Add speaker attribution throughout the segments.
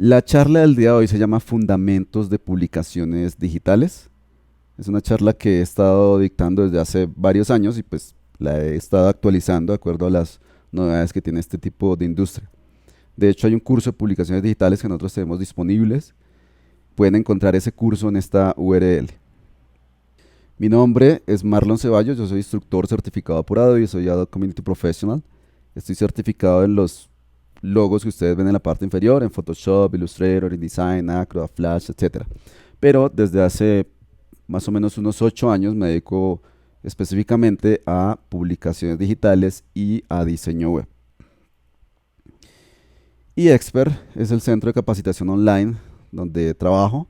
Speaker 1: La charla del día de hoy se llama Fundamentos de Publicaciones Digitales. Es una charla que he estado dictando desde hace varios años y pues la he estado actualizando de acuerdo a las novedades que tiene este tipo de industria. De hecho, hay un curso de publicaciones digitales que nosotros tenemos disponibles. Pueden encontrar ese curso en esta URL. Mi nombre es Marlon Ceballos, yo soy instructor certificado por Adobe y soy Adobe Community Professional. Estoy certificado en los logos que ustedes ven en la parte inferior, en Photoshop, Illustrator, InDesign, Acrobat, Flash, etcétera. Pero desde hace más o menos unos 8 años me dedico específicamente a publicaciones digitales y a diseño web. Y Expert es el centro de capacitación online donde trabajo.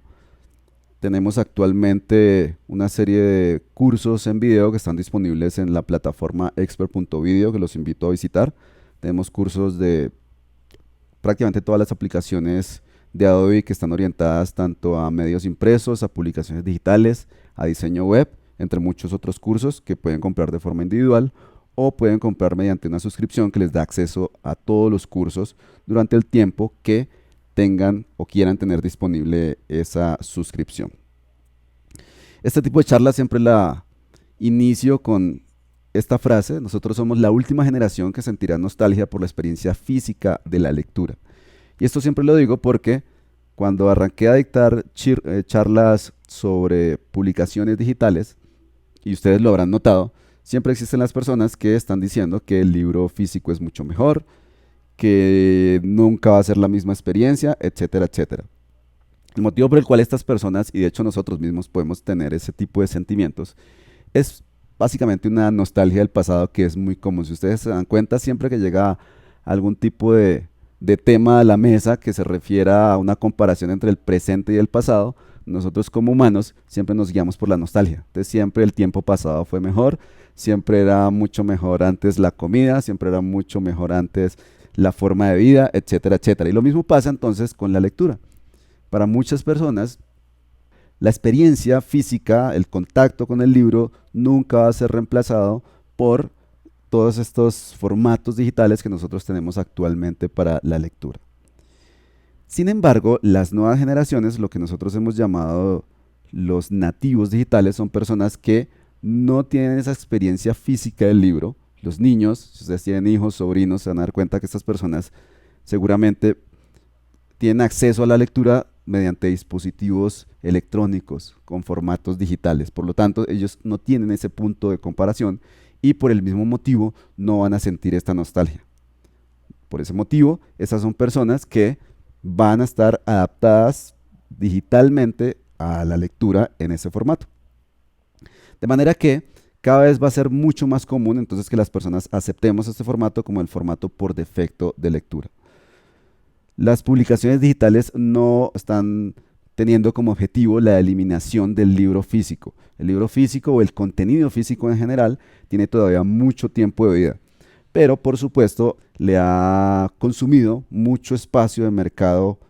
Speaker 1: Tenemos actualmente una serie de cursos en video que están disponibles en la plataforma expert.video que los invito a visitar. Tenemos cursos de prácticamente todas las aplicaciones de Adobe que están orientadas tanto a medios impresos, a publicaciones digitales, a diseño web, entre muchos otros cursos que pueden comprar de forma individual o pueden comprar mediante una suscripción que les da acceso a todos los cursos durante el tiempo que tengan o quieran tener disponible esa suscripción. Este tipo de charla siempre la inicio con esta frase: nosotros somos la última generación que sentirá nostalgia por la experiencia física de la lectura. Y esto siempre lo digo porque cuando arranqué a dictar charlas sobre publicaciones digitales, y ustedes lo habrán notado, siempre existen las personas que están diciendo que el libro físico es mucho mejor, que nunca va a ser la misma experiencia, etcétera, etcétera. El motivo por el cual estas personas, y de hecho nosotros mismos podemos tener ese tipo de sentimientos, es básicamente una nostalgia del pasado que es muy común. Si ustedes se dan cuenta, siempre que llega algún tipo de tema a la mesa que se refiera a una comparación entre el presente y el pasado, nosotros como humanos siempre nos guiamos por la nostalgia. Entonces siempre el tiempo pasado fue mejor, siempre era mucho mejor antes la comida, siempre era mucho mejor antes la forma de vida, etcétera, etcétera. Y lo mismo pasa entonces con la lectura. Para muchas personas, la experiencia física, el contacto con el libro, nunca va a ser reemplazado por todos estos formatos digitales que nosotros tenemos actualmente para la lectura. Sin embargo, las nuevas generaciones, lo que nosotros hemos llamado los nativos digitales, son personas que no tienen esa experiencia física del libro. Los niños, si ustedes tienen hijos, sobrinos, se van a dar cuenta que estas personas seguramente tienen acceso a la lectura mediante dispositivos electrónicos con formatos digitales. Por lo tanto, ellos no tienen ese punto de comparación y por el mismo motivo no van a sentir esta nostalgia. Por ese motivo, esas son personas que van a estar adaptadas digitalmente a la lectura en ese formato. De manera que cada vez va a ser mucho más común entonces que las personas aceptemos este formato como el formato por defecto de lectura. Las publicaciones digitales no están teniendo como objetivo la eliminación del libro físico. El libro físico o el contenido físico en general tiene todavía mucho tiempo de vida, pero por supuesto le ha consumido mucho espacio de mercado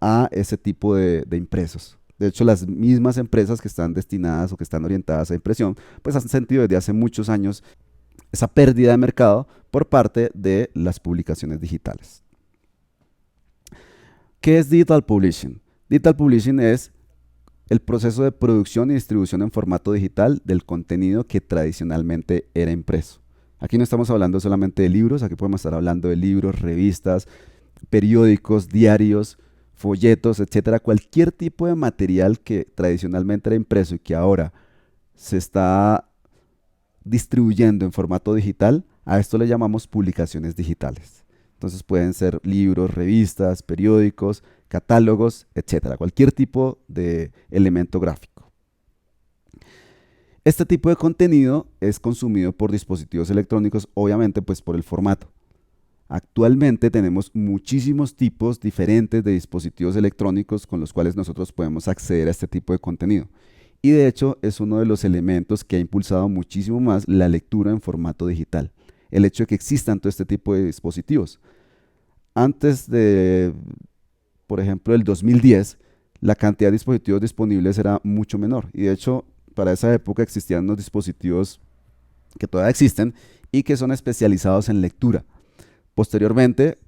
Speaker 1: a ese tipo de impresos. De hecho, las mismas empresas que están destinadas o que están orientadas a impresión, pues han sentido desde hace muchos años esa pérdida de mercado por parte de las publicaciones digitales. ¿Qué es Digital Publishing? Digital Publishing es el proceso de producción y distribución en formato digital del contenido que tradicionalmente era impreso. Aquí no estamos hablando solamente de libros, aquí podemos estar hablando de libros, revistas, periódicos, diarios, folletos, etcétera. Cualquier tipo de material que tradicionalmente era impreso y que ahora se está distribuyendo en formato digital, a esto le llamamos publicaciones digitales. Entonces pueden ser libros, revistas, periódicos, catálogos, etcétera. Cualquier tipo de elemento gráfico. Este tipo de contenido es consumido por dispositivos electrónicos, obviamente pues por el formato. Actualmente tenemos muchísimos tipos diferentes de dispositivos electrónicos con los cuales nosotros podemos acceder a este tipo de contenido. Y de hecho es uno de los elementos que ha impulsado muchísimo más la lectura en formato digital. El hecho de que existan todo este tipo de dispositivos. Antes de, por ejemplo, el 2010, la cantidad de dispositivos disponibles era mucho menor. Y de hecho, para esa época existían unos dispositivos que todavía existen y que son especializados en lectura. Posteriormente,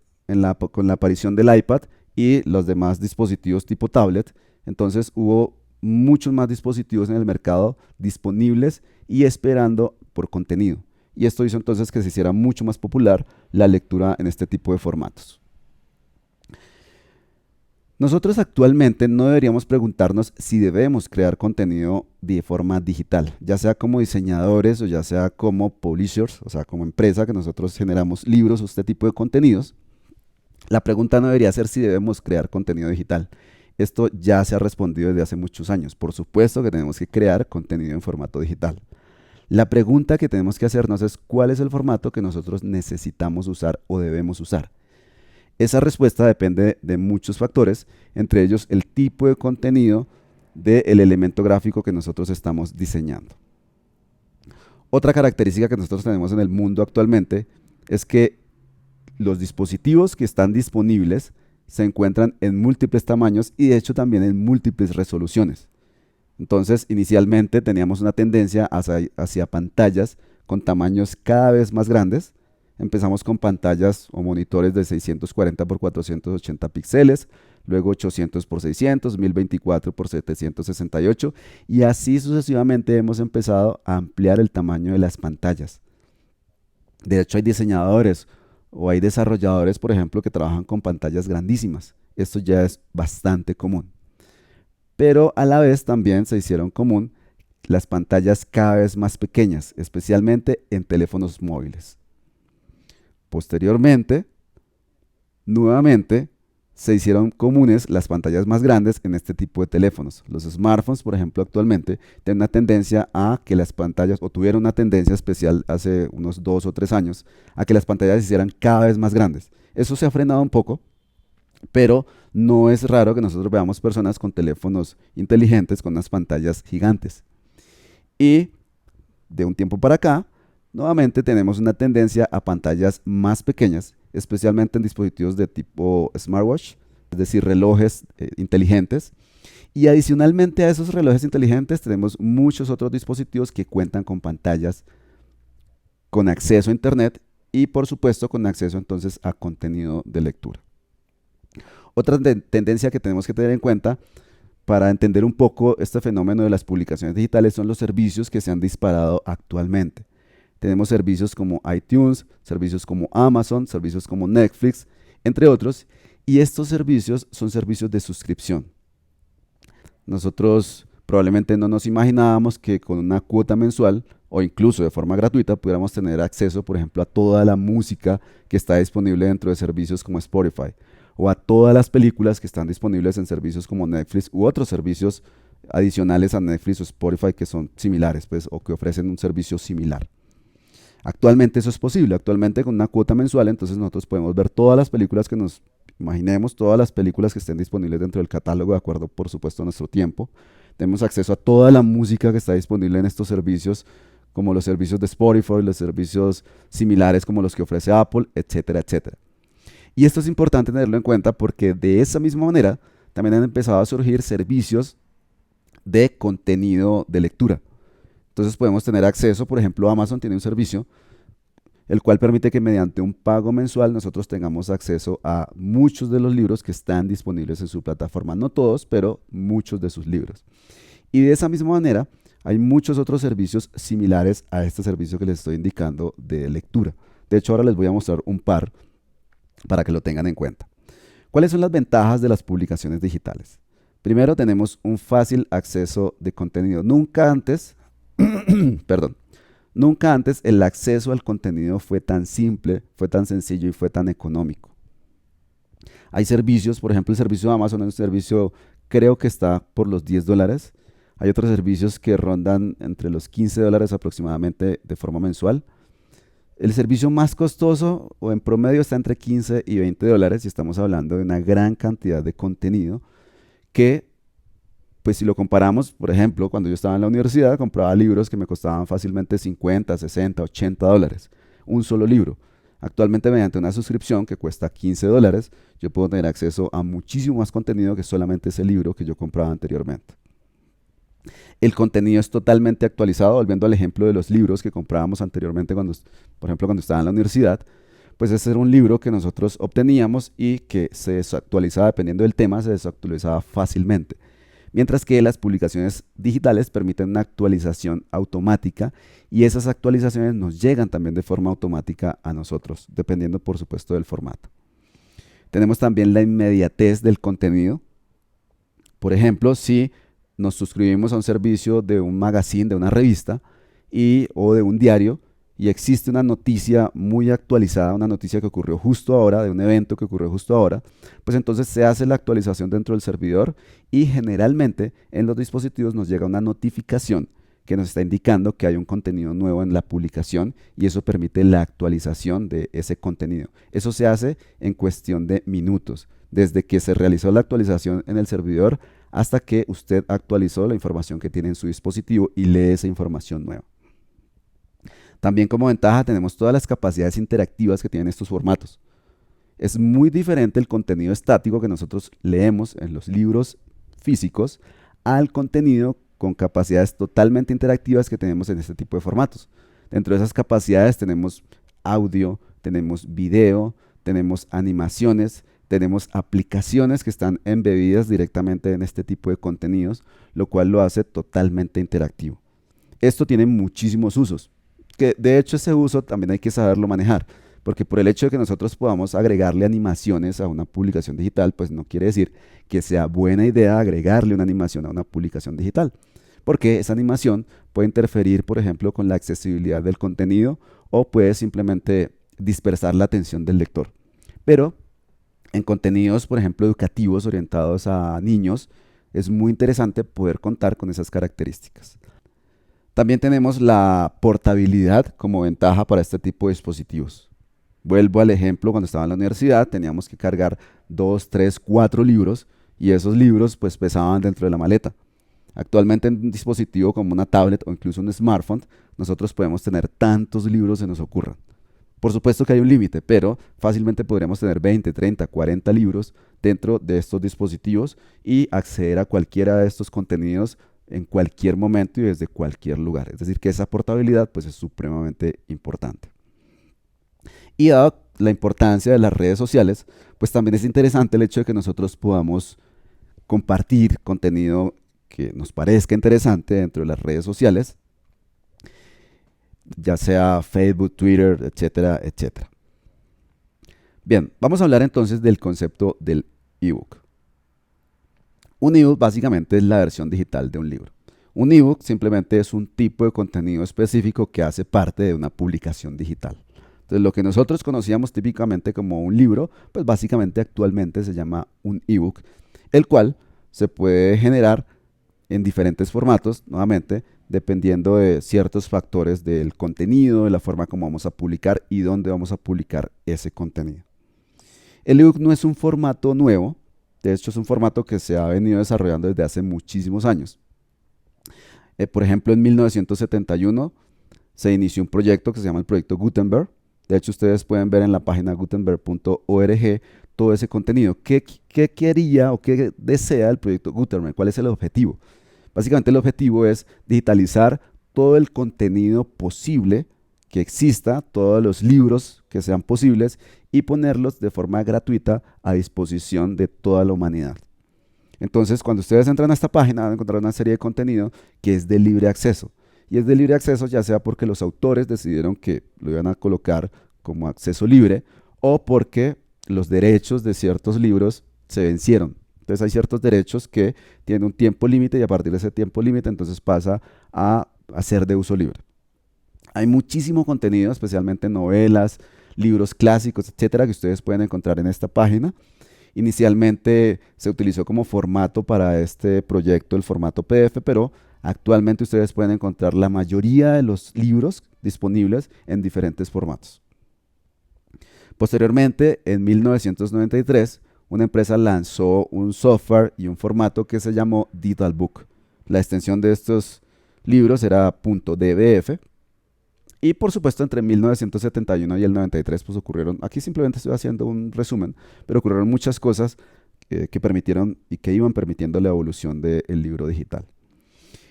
Speaker 1: con la aparición del iPad y los demás dispositivos tipo tablet. Entonces hubo muchos más dispositivos en el mercado disponibles y esperando por contenido. Y esto hizo entonces que se hiciera mucho más popular la lectura en este tipo de formatos. Nosotros actualmente no deberíamos preguntarnos si debemos crear contenido de forma digital, ya sea como diseñadores o ya sea como publishers, o sea, como empresa que nosotros generamos libros o este tipo de contenidos. La pregunta no debería ser si debemos crear contenido digital. Esto ya se ha respondido desde hace muchos años. Por supuesto que tenemos que crear contenido en formato digital. La pregunta que tenemos que hacernos es cuál es el formato que nosotros necesitamos usar o debemos usar. Esa respuesta depende de muchos factores, entre ellos el tipo de contenido del elemento gráfico que nosotros estamos diseñando. Otra característica que nosotros tenemos en el mundo actualmente es que los dispositivos que están disponibles se encuentran en múltiples tamaños y de hecho también en múltiples resoluciones. Entonces, inicialmente teníamos una tendencia hacia pantallas con tamaños cada vez más grandes. Empezamos con pantallas o monitores de 640 por 480 píxeles, luego 800 por 600, 1024 por 768 y así sucesivamente hemos empezado a ampliar el tamaño de las pantallas. De hecho, hay diseñadores o hay desarrolladores, por ejemplo, que trabajan con pantallas grandísimas. Esto ya es bastante común. Pero a la vez también se hicieron común las pantallas cada vez más pequeñas, especialmente en teléfonos móviles. Posteriormente, nuevamente, se hicieron comunes las pantallas más grandes en este tipo de teléfonos. Los smartphones, por ejemplo, actualmente tienen una tendencia a que las pantallas, o tuvieron una tendencia especial hace unos 2 o 3 años, a que las pantallas se hicieran cada vez más grandes. Eso se ha frenado un poco, pero no es raro que nosotros veamos personas con teléfonos inteligentes con unas pantallas gigantes. Y de un tiempo para acá, nuevamente tenemos una tendencia a pantallas más pequeñas, especialmente en dispositivos de tipo smartwatch, es decir, relojes inteligentes. Y adicionalmente a esos relojes inteligentes tenemos muchos otros dispositivos que cuentan con pantallas con acceso a internet y por supuesto con acceso entonces a contenido de lectura. Otra tendencia que tenemos que tener en cuenta para entender un poco este fenómeno de las publicaciones digitales son los servicios que se han disparado actualmente. Tenemos servicios como iTunes, servicios como Amazon, servicios como Netflix, entre otros, y estos servicios son servicios de suscripción. Nosotros probablemente no nos imaginábamos que con una cuota mensual o incluso de forma gratuita pudiéramos tener acceso, por ejemplo, a toda la música que está disponible dentro de servicios como Spotify o a todas las películas que están disponibles en servicios como Netflix u otros servicios adicionales a Netflix o Spotify que son similares, pues, o que ofrecen un servicio similar. Actualmente eso es posible, actualmente con una cuota mensual, entonces nosotros podemos ver todas las películas que nos imaginemos, todas las películas que estén disponibles dentro del catálogo, de acuerdo, por supuesto, a nuestro tiempo. Tenemos acceso a toda la música que está disponible en estos servicios, como los servicios de Spotify, los servicios similares como los que ofrece Apple, etcétera, etcétera. Y esto es importante tenerlo en cuenta porque de esa misma manera también han empezado a surgir servicios de contenido de lectura. Entonces podemos tener acceso, por ejemplo, Amazon tiene un servicio el cual permite que mediante un pago mensual nosotros tengamos acceso a muchos de los libros que están disponibles en su plataforma. No todos, pero muchos de sus libros. Y de esa misma manera hay muchos otros servicios similares a este servicio que les estoy indicando de lectura. De hecho, ahora les voy a mostrar un par para que lo tengan en cuenta. ¿Cuáles son las ventajas de las publicaciones digitales? Primero, tenemos un fácil acceso de contenido. Nunca antes, perdón, nunca antes el acceso al contenido fue tan simple, fue tan sencillo y fue tan económico. Hay servicios, por ejemplo, el servicio de Amazon es un servicio, creo que está por los $10. Hay otros servicios que rondan entre los $15 aproximadamente de forma mensual. El servicio más costoso o en promedio está entre $15 y $20 y estamos hablando de una gran cantidad de contenido que, pues si lo comparamos, por ejemplo, cuando yo estaba en la universidad compraba libros que me costaban fácilmente 50, 60, $80, un solo libro. Actualmente mediante una suscripción que cuesta $15, yo puedo tener acceso a muchísimo más contenido que solamente ese libro que yo compraba anteriormente. El contenido es totalmente actualizado, volviendo al ejemplo de los libros que comprábamos anteriormente, por ejemplo, cuando estaba en la universidad. pues ese era un libro que nosotros obteníamos y que se desactualizaba dependiendo del tema, se desactualizaba fácilmente. Mientras que las publicaciones digitales permiten una actualización automática y esas actualizaciones nos llegan también de forma automática a nosotros, dependiendo por supuesto del formato. Tenemos también la inmediatez del contenido. Por ejemplo, si nos suscribimos a un servicio de un magazine, de una revista o de un diario, y existe una noticia muy actualizada, una noticia que ocurrió justo ahora, de un evento que ocurrió justo ahora, pues entonces se hace la actualización dentro del servidor y generalmente en los dispositivos nos llega una notificación que nos está indicando que hay un contenido nuevo en la publicación y eso permite la actualización de ese contenido. Eso se hace en cuestión de minutos, desde que se realizó la actualización en el servidor hasta que usted actualizó la información que tiene en su dispositivo y lee esa información nueva. También como ventaja tenemos todas las capacidades interactivas que tienen estos formatos. Es muy diferente el contenido estático que nosotros leemos en los libros físicos al contenido con capacidades totalmente interactivas que tenemos en este tipo de formatos. Dentro de esas capacidades tenemos audio, tenemos video, tenemos animaciones, tenemos aplicaciones que están embebidas directamente en este tipo de contenidos, lo cual lo hace totalmente interactivo. Esto tiene muchísimos usos, que de hecho ese uso también hay que saberlo manejar, porque por el hecho de que nosotros podamos agregarle animaciones a una publicación digital, pues no quiere decir que sea buena idea agregarle una animación a una publicación digital, porque esa animación puede interferir, por ejemplo, con la accesibilidad del contenido o puede simplemente dispersar la atención del lector. Pero en contenidos, por ejemplo, educativos orientados a niños, es muy interesante poder contar con esas características. También tenemos la portabilidad como ventaja para este tipo de dispositivos. Vuelvo al ejemplo, cuando estaba en la universidad teníamos que cargar 2, 3, 4 libros y esos libros pues pesaban dentro de la maleta. Actualmente en un dispositivo como una tablet o incluso un smartphone, nosotros podemos tener tantos libros se nos ocurran. Por supuesto que hay un límite, pero fácilmente podríamos tener 20, 30, 40 libros dentro de estos dispositivos y acceder a cualquiera de estos contenidos en cualquier momento y desde cualquier lugar. Es decir, que esa portabilidad pues es supremamente importante. Y dado la importancia de las redes sociales, pues también es interesante el hecho de que nosotros podamos compartir contenido que nos parezca interesante dentro de las redes sociales, ya sea Facebook, Twitter, etcétera, etcétera. Bien, vamos a hablar entonces del concepto del ebook. Un ebook básicamente es la versión digital de un libro. Un ebook simplemente es un tipo de contenido específico que hace parte de una publicación digital. Entonces, lo que nosotros conocíamos típicamente como un libro, pues básicamente actualmente se llama un ebook, el cual se puede generar en diferentes formatos, nuevamente, dependiendo de ciertos factores del contenido, de la forma como vamos a publicar y dónde vamos a publicar ese contenido. El ebook no es un formato nuevo, de hecho es un formato que se ha venido desarrollando desde hace muchísimos años. Por ejemplo, en 1971 se inició un proyecto que se llama el Proyecto Gutenberg. De hecho, ustedes pueden ver en la página gutenberg.org todo ese contenido. ¿Qué quería o qué desea el Proyecto Gutenberg? ¿Cuál es el objetivo? Básicamente el objetivo es digitalizar todo el contenido posible que exista, todos los libros que sean posibles y ponerlos de forma gratuita a disposición de toda la humanidad. Entonces, cuando ustedes entran a esta página van a encontrar una serie de contenido que es de libre acceso. Y es de libre acceso ya sea porque los autores decidieron que lo iban a colocar como acceso libre o porque los derechos de ciertos libros se vencieron. Entonces hay ciertos derechos que tienen un tiempo límite y a partir de ese tiempo límite entonces pasa a ser de uso libre. Hay muchísimo contenido, especialmente novelas, libros clásicos, etcétera, que ustedes pueden encontrar en esta página. Inicialmente se utilizó como formato para este proyecto el formato PDF, pero actualmente ustedes pueden encontrar la mayoría de los libros disponibles en diferentes formatos. Posteriormente, en 1993, una empresa lanzó un software y un formato que se llamó Digital Book. La extensión de estos libros era .dbf. Y por supuesto, entre 1971 y el 93, pues ocurrieron, aquí simplemente estoy haciendo un resumen, pero ocurrieron muchas cosas que permitieron y que iban permitiendo la evolución del libro digital.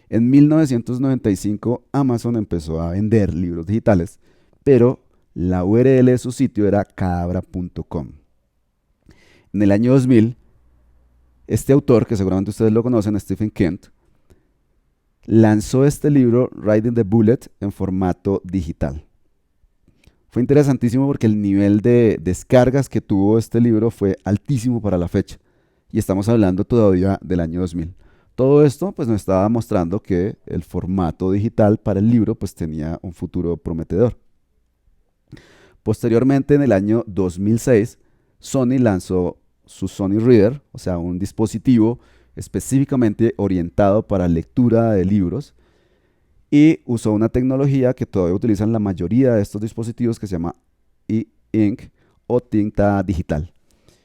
Speaker 1: En 1995, Amazon empezó a vender libros digitales, pero La URL de su sitio era cadabra.com. En el año 2000, este autor, que seguramente ustedes lo conocen, Stephen Kent, lanzó este libro, Riding the Bullet, en formato digital. Fue interesantísimo porque el nivel de descargas que tuvo este libro fue altísimo para la fecha. Y estamos hablando todavía del año 2000. Todo esto pues nos estaba mostrando que el formato digital para el libro pues tenía un futuro prometedor. Posteriormente, en el año 2006, Sony lanzó su Sony Reader, o sea, un dispositivo específicamente orientado para lectura de libros, y usó una tecnología que todavía utilizan la mayoría de estos dispositivos, que se llama e-ink o tinta digital.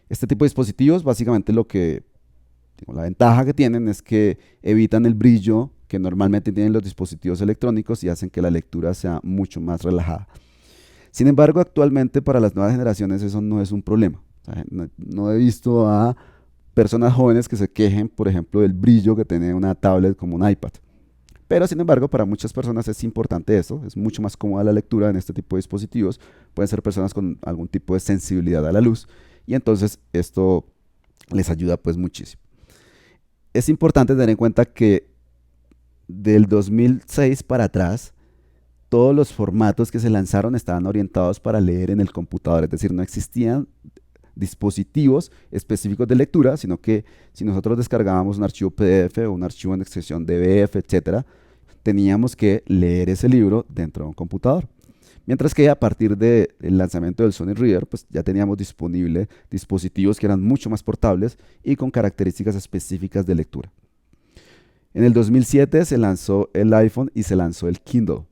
Speaker 1: Este tipo de dispositivos básicamente la ventaja que tienen es que evitan el brillo que normalmente tienen los dispositivos electrónicos y hacen que la lectura sea mucho más relajada. Sin embargo, actualmente para las nuevas generaciones eso no es un problema. O sea, no he visto a personas jóvenes que se quejen, por ejemplo, del brillo que tiene una tablet como un iPad. Pero sin embargo, para muchas personas es importante eso, es mucho más cómoda la lectura en este tipo de dispositivos. Pueden ser personas con algún tipo de sensibilidad a la luz y entonces esto les ayuda pues muchísimo. Es importante tener en cuenta que del 2006 para atrás, todos los formatos que se lanzaron estaban orientados para leer en el computador, es decir, no existían dispositivos específicos de lectura, sino que si nosotros descargábamos un archivo PDF o un archivo en extensión DBF, etcétera, teníamos que leer ese libro dentro de un computador. Mientras que a partir del lanzamiento del Sony Reader, pues ya teníamos disponibles dispositivos que eran mucho más portables y con características específicas de lectura. En el 2007 se lanzó el iPhone y se lanzó el Kindle.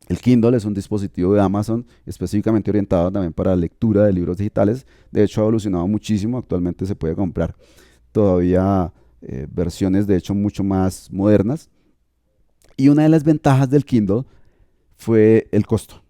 Speaker 1: El Kindle es un dispositivo de Amazon específicamente orientado también para la lectura de libros digitales. De hecho, ha evolucionado muchísimo. Actualmente se puede comprar todavía versiones, de hecho, mucho más modernas. Y una de las ventajas del Kindle fue el costo.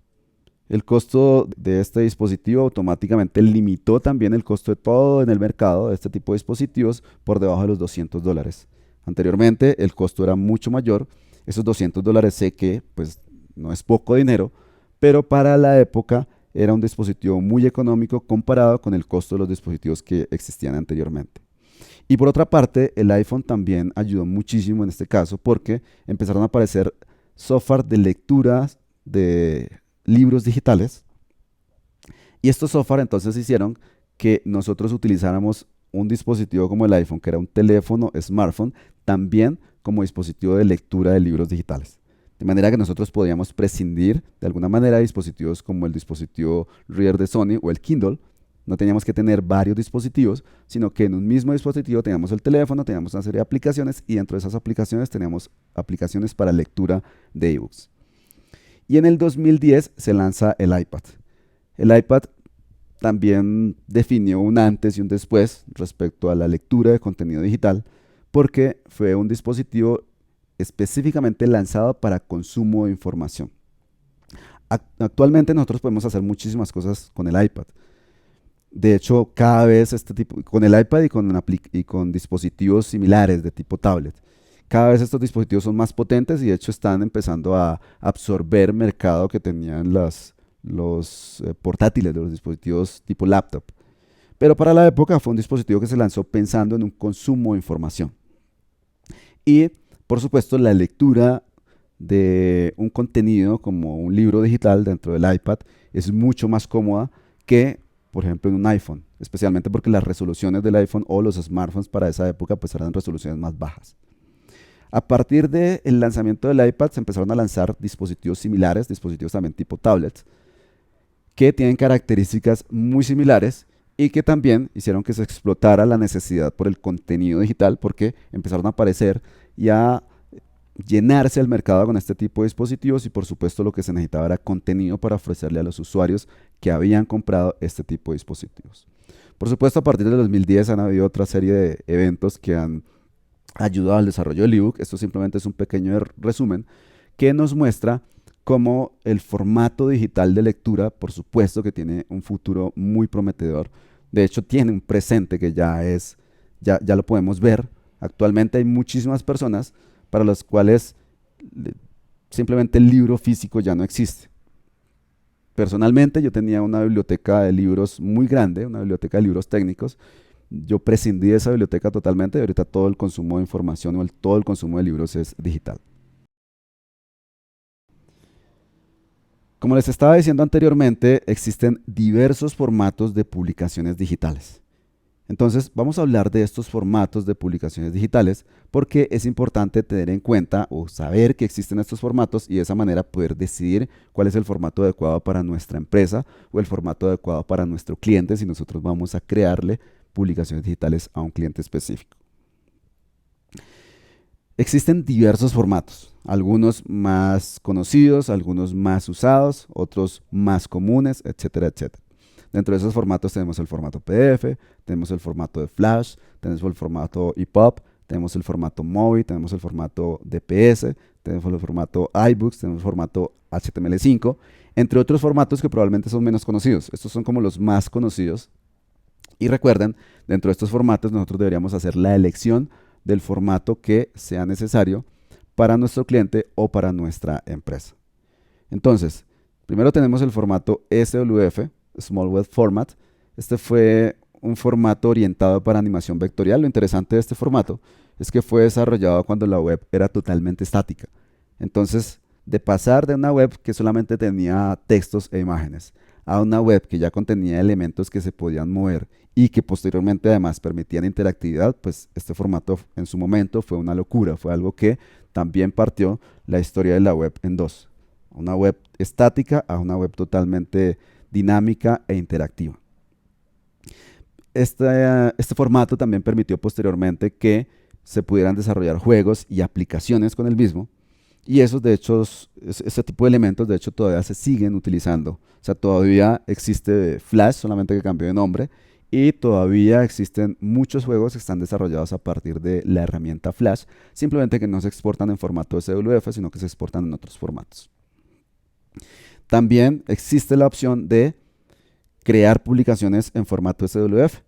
Speaker 1: El costo de este dispositivo automáticamente limitó también el costo de todo en el mercado de este tipo de dispositivos por debajo de los $200. Anteriormente el costo era mucho mayor. Esos $200 sé que pues no es poco dinero, pero para la época era un dispositivo muy económico comparado con el costo de los dispositivos que existían anteriormente. Y por otra parte, el iPhone también ayudó muchísimo en este caso porque empezaron a aparecer software de lectura de libros digitales y estos software entonces hicieron que nosotros utilizáramos un dispositivo como el iPhone, que era un teléfono smartphone, también como dispositivo de lectura de libros digitales. De manera que nosotros podíamos prescindir de alguna manera de dispositivos como el dispositivo Reader de Sony o el Kindle. No teníamos que tener varios dispositivos, sino que en un mismo dispositivo teníamos el teléfono, teníamos una serie de aplicaciones y dentro de esas aplicaciones teníamos aplicaciones para lectura de ebooks. Y en el 2010 se lanza el iPad. El iPad también definió un antes y un después respecto a la lectura de contenido digital porque fue un dispositivo específicamente lanzado para consumo de información. Actualmente nosotros podemos hacer muchísimas cosas con el iPad. De hecho, cada vez con el iPad y con dispositivos similares de tipo tablet, cada vez estos dispositivos son más potentes y de hecho están empezando a absorber mercado que tenían los portátiles de los dispositivos tipo laptop. Pero para la época fue un dispositivo que se lanzó pensando en un consumo de información. Y por supuesto, la lectura de un contenido como un libro digital dentro del iPad es mucho más cómoda que, por ejemplo, en un iPhone, especialmente porque las resoluciones del iPhone o los smartphones para esa época pues eran resoluciones más bajas. A partir del lanzamiento del iPad se empezaron a lanzar dispositivos similares, dispositivos también tipo tablets, que tienen características muy similares y que también hicieron que se explotara la necesidad por el contenido digital porque empezaron a aparecer y a llenarse el mercado con este tipo de dispositivos y por supuesto lo que se necesitaba era contenido para ofrecerle a los usuarios que habían comprado este tipo de dispositivos. Por supuesto, a partir del 2010 han habido otra serie de eventos que han ayudado al desarrollo del ebook. Esto simplemente es un pequeño resumen que nos muestra cómo el formato digital de lectura, por supuesto que tiene un futuro muy prometedor. De hecho, tiene un presente que ya lo podemos ver. Actualmente hay muchísimas personas para las cuales simplemente el libro físico ya no existe. Personalmente yo tenía una biblioteca de libros muy grande, una biblioteca de libros técnicos. Yo prescindí de esa biblioteca totalmente y ahorita todo el consumo de información o todo el consumo de libros es digital. Como les estaba diciendo anteriormente, existen diversos formatos de publicaciones digitales. Entonces, vamos a hablar de estos formatos de publicaciones digitales porque es importante tener en cuenta o saber que existen estos formatos y de esa manera poder decidir cuál es el formato adecuado para nuestra empresa o el formato adecuado para nuestro cliente si nosotros vamos a crearle publicaciones digitales a un cliente específico. Existen diversos formatos, algunos más conocidos, algunos más usados, otros más comunes, etcétera, etcétera. Dentro de esos formatos tenemos el formato PDF, tenemos el formato de Flash, tenemos el formato EPUB, tenemos el formato MOBI, tenemos el formato DPS, tenemos el formato iBooks, tenemos el formato HTML5, entre otros formatos que probablemente son menos conocidos. Estos son como los más conocidos. Y recuerden, dentro de estos formatos nosotros deberíamos hacer la elección del formato que sea necesario para nuestro cliente o para nuestra empresa. Entonces, primero tenemos el formato SWF, Small Web Format. Este fue un formato orientado para animación vectorial. Lo interesante de este formato es que fue desarrollado cuando la web era totalmente estática. Entonces, de pasar de una web que solamente tenía textos e imágenes a una web que ya contenía elementos que se podían mover y que posteriormente además permitían interactividad, pues este formato en su momento fue una locura, fue algo que también partió la historia de la web en dos. Una web estática a una web totalmente dinámica e interactiva. Este formato también permitió posteriormente que se pudieran desarrollar juegos y aplicaciones con el mismo. Y esos, de hecho, ese tipo de elementos, de hecho, todavía se siguen utilizando. O sea, todavía existe Flash, solamente que cambió de nombre. Y todavía existen muchos juegos que están desarrollados a partir de la herramienta Flash. Simplemente que no se exportan en formato SWF, sino que se exportan en otros formatos. También existe la opción de crear publicaciones en formato SWF.